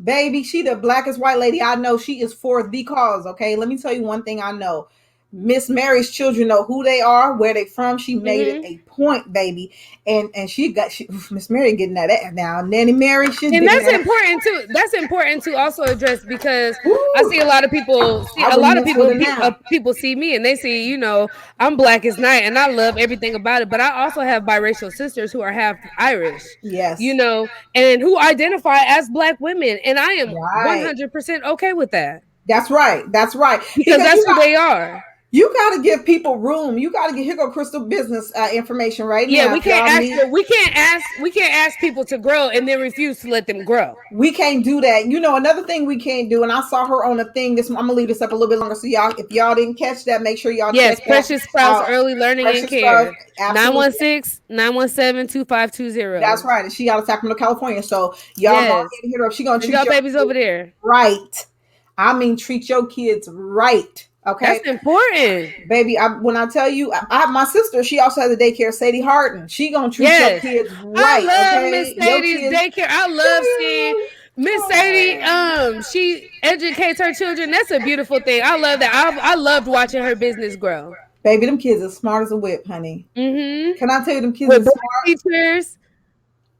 baby, she the blackest white lady I know. She is for the cause. Okay, let me tell you one thing I know. Miss Mary's children know who they are, where they from. She made it Mm-hmm. a point, baby, and Miss Mary getting that now. Nanny Mary, she's And getting that's that. important too. That's important to also address because I Woo, see a lot of people see I a wouldn't lot of mess with people her now. people see me and they see, I'm black as night and I love everything about it, but I also have biracial sisters who are half Irish, Yes, and who identify as black women, and I am right. 100% okay with that That's right. That's right. because Because that's who they are. you got to give people room. You got to get here go Crystal business information right Yeah, now. If y'all need, we can't ask people to grow and then refuse to let them grow. we can't do that. Another thing we can't do, and I saw her on a thing. I'm gonna leave this up a little bit longer. So y'all, if y'all didn't catch that, make sure y'all check Yes, that Precious Sprouts out. Early Learning and Precious Stars, Care. absolutely. 916-917-2520. That's right. And she out of Sacramento, California. So y'all go ahead Yes. and hit her up. She gonna Send treat y'all your babies over kids there. right. I mean, treat your kids right. That's Okay. important. Baby, when I tell you, I have my sister. She also has a daycare, Sadie Harden. She gonna treat your Yes. kids I right, love Miss okay? Your Sadie's kids. daycare. I love seeing Miss Sadie. She educates her children. That's a beautiful thing. I love that. I loved watching her business grow. Baby, them kids are smart as a whip, honey. Mm-hmm. Can I tell you, them kids are With black smart? teachers.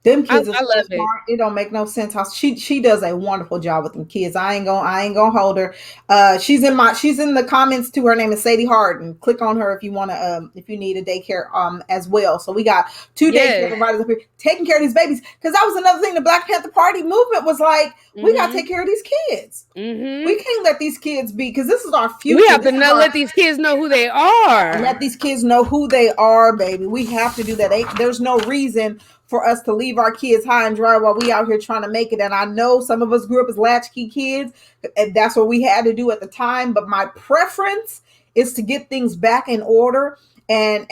Them kids are I so love it. smart. It don't make no sense how she does a wonderful job with them kids. I ain't gonna hold her. She's in the comments too. Her name is Sadie Harden. Click on her if you want to if you need a daycare as well. So we got two daycare Yes. providers up here taking care of these babies, because that was another thing the Black Panther Party movement was like, we gotta Mm-hmm. take care of these kids. We Mm-hmm. can't let these kids be, because this is our We future. have to This is our let these kids know who they are. let these kids know who they are, baby. We have to do that. There's no reason for us to leave our kids high and dry while we out here trying to make it. And I know some of us grew up as latchkey kids, and that's what we had to do at the time. But my preference is to get things back in order, and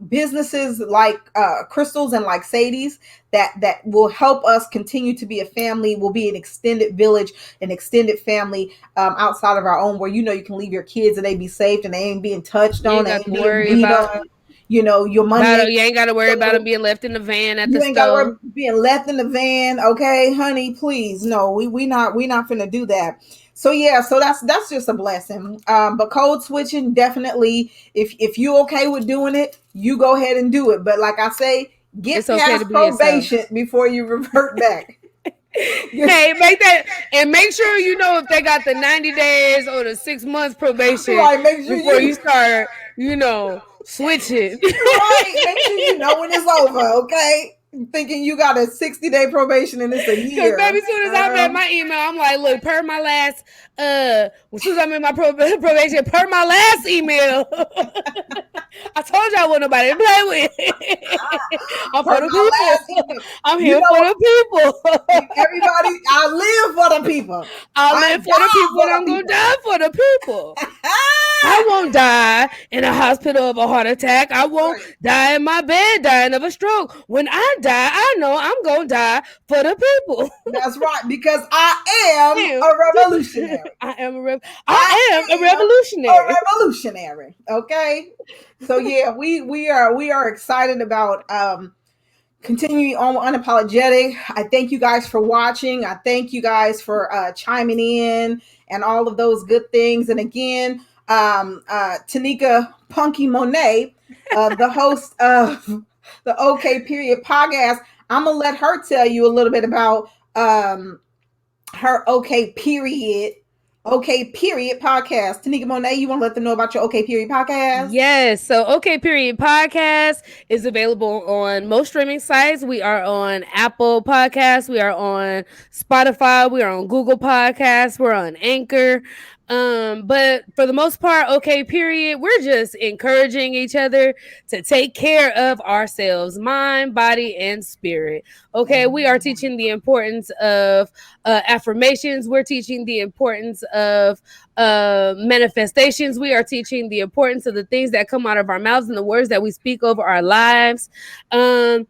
businesses like Crystals and like Sadie's that will help us continue to be a family, will be an extended village, an extended family outside of our own, where you can leave your kids and they be safe and they ain't being touched You on, ain't they got ain't to being worry beat on. Your money ain't you ain't got to worry about them stolen. being left in the van at the You ain't got to worry store. about being left in the van, okay, honey? Please, no, we not finna do that. So yeah, so that's just a blessing. But code switching, definitely. If you okay with doing it, you go ahead and do it. But like I say, get It's okay past to be yourself. probation before you revert back. Hey, make sure you know if they got the 90 days or the 6 months probation Right, make sure before you you start, switching. right, make sure you know when it's over, okay? Thinking you got a 60-day probation and it's a Cause baby, year. as soon as I made my email, I'm like, look, per my last as soon as I made my probation, per my last email, I told y'all what nobody to play with. I'm Per for the my last people. email. I'm You here know for what? the people. Everybody, I live for the people. I I live for the die people and for I'm the gonna people. die for the people. I won't die in a hospital of a heart attack. I won't Right. die in my bed dying of a stroke. When I die, I know I'm gonna die for the people. That's right, because I am a revolutionary. I am I I am a am a revolutionary. revolutionary. Okay. So yeah, we are excited about continuing on unapologetic. I thank you guys for watching. I thank you guys for chiming in and all of those good things. And again, Tanika Punky Monet, the host of the OK Period podcast, I'm gonna let her tell you a little bit about her OK Period podcast. Tanika Monet, you want to let them know about your OK Period podcast? Yes. So, OK Period Podcast is available on most streaming sites. We are on Apple Podcasts. We are on Spotify. We are on Google Podcasts. We're on Anchor. But for the most part, okay, period, we're just encouraging each other to take care of ourselves, mind, body, and spirit. Okay, we are teaching the importance of affirmations. We're teaching the importance of manifestations. We are teaching the importance of the things that come out of our mouths and the words that we speak over our lives. Um,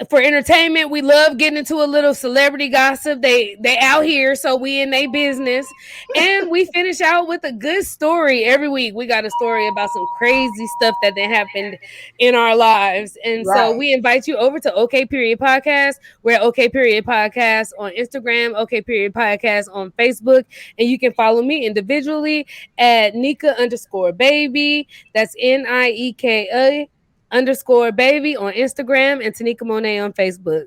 for entertainment, we love getting into a little celebrity gossip. They out here, so we in their business. And we finish out with a good story every week. We got a story about some crazy stuff that happened in our lives. And so Right. we invite you over to OK Period Podcast. We're at OK Period Podcast on Instagram, OK Period Podcast on Facebook. And you can follow me individually at Nika_baby. That's Nieka _baby on Instagram and Tanika Monet on Facebook.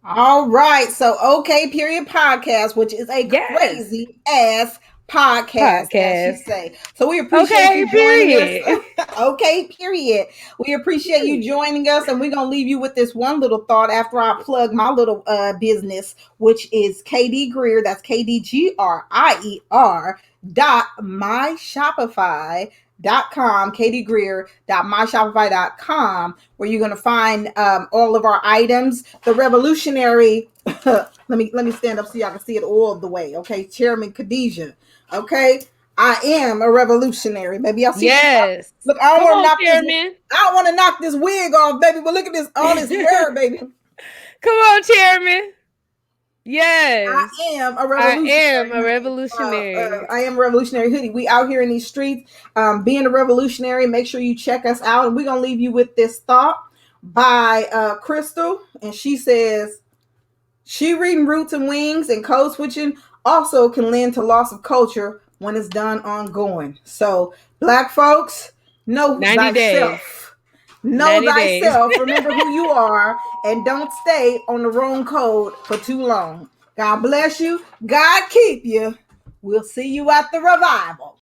All right. So, okay, period podcast, which is a Yes. crazy ass podcast, as she Podcast. say. So we appreciate Okay, you joining us. period. Okay, period. We appreciate you Period. joining us, and we're gonna leave you with this one little thought after I plug my little business, which is KD Greer. That's KDGRIER .myshopify.com, KDGreer.myshopify.com, where you're going to find all of our items. The revolutionary, let me stand up so y'all can see it all the way. Okay, Chairman Khadijah. Okay, I am a revolutionary, baby. Y'all see this? Yes. Look, I don't Come want to on, knock this. Chairman. I don't want to knock this wig off, baby. But look at this, all this hair, baby. Come on, Chairman. I Yes. am a I revolutionary. am a Honey. revolutionary. I am a revolutionary hoodie. We out here in these streets, being a revolutionary. Make sure you check us out, and we're gonna leave you with this thought by Crystal, and she says, "She reading Roots and Wings and code switching also can lend to loss of culture when it's done ongoing. So, Black folks, know 90 days. thyself." Know 90 days. thyself, remember who you are, and don't stay on the wrong code for too long. God bless you. God keep you. We'll see you at the revival.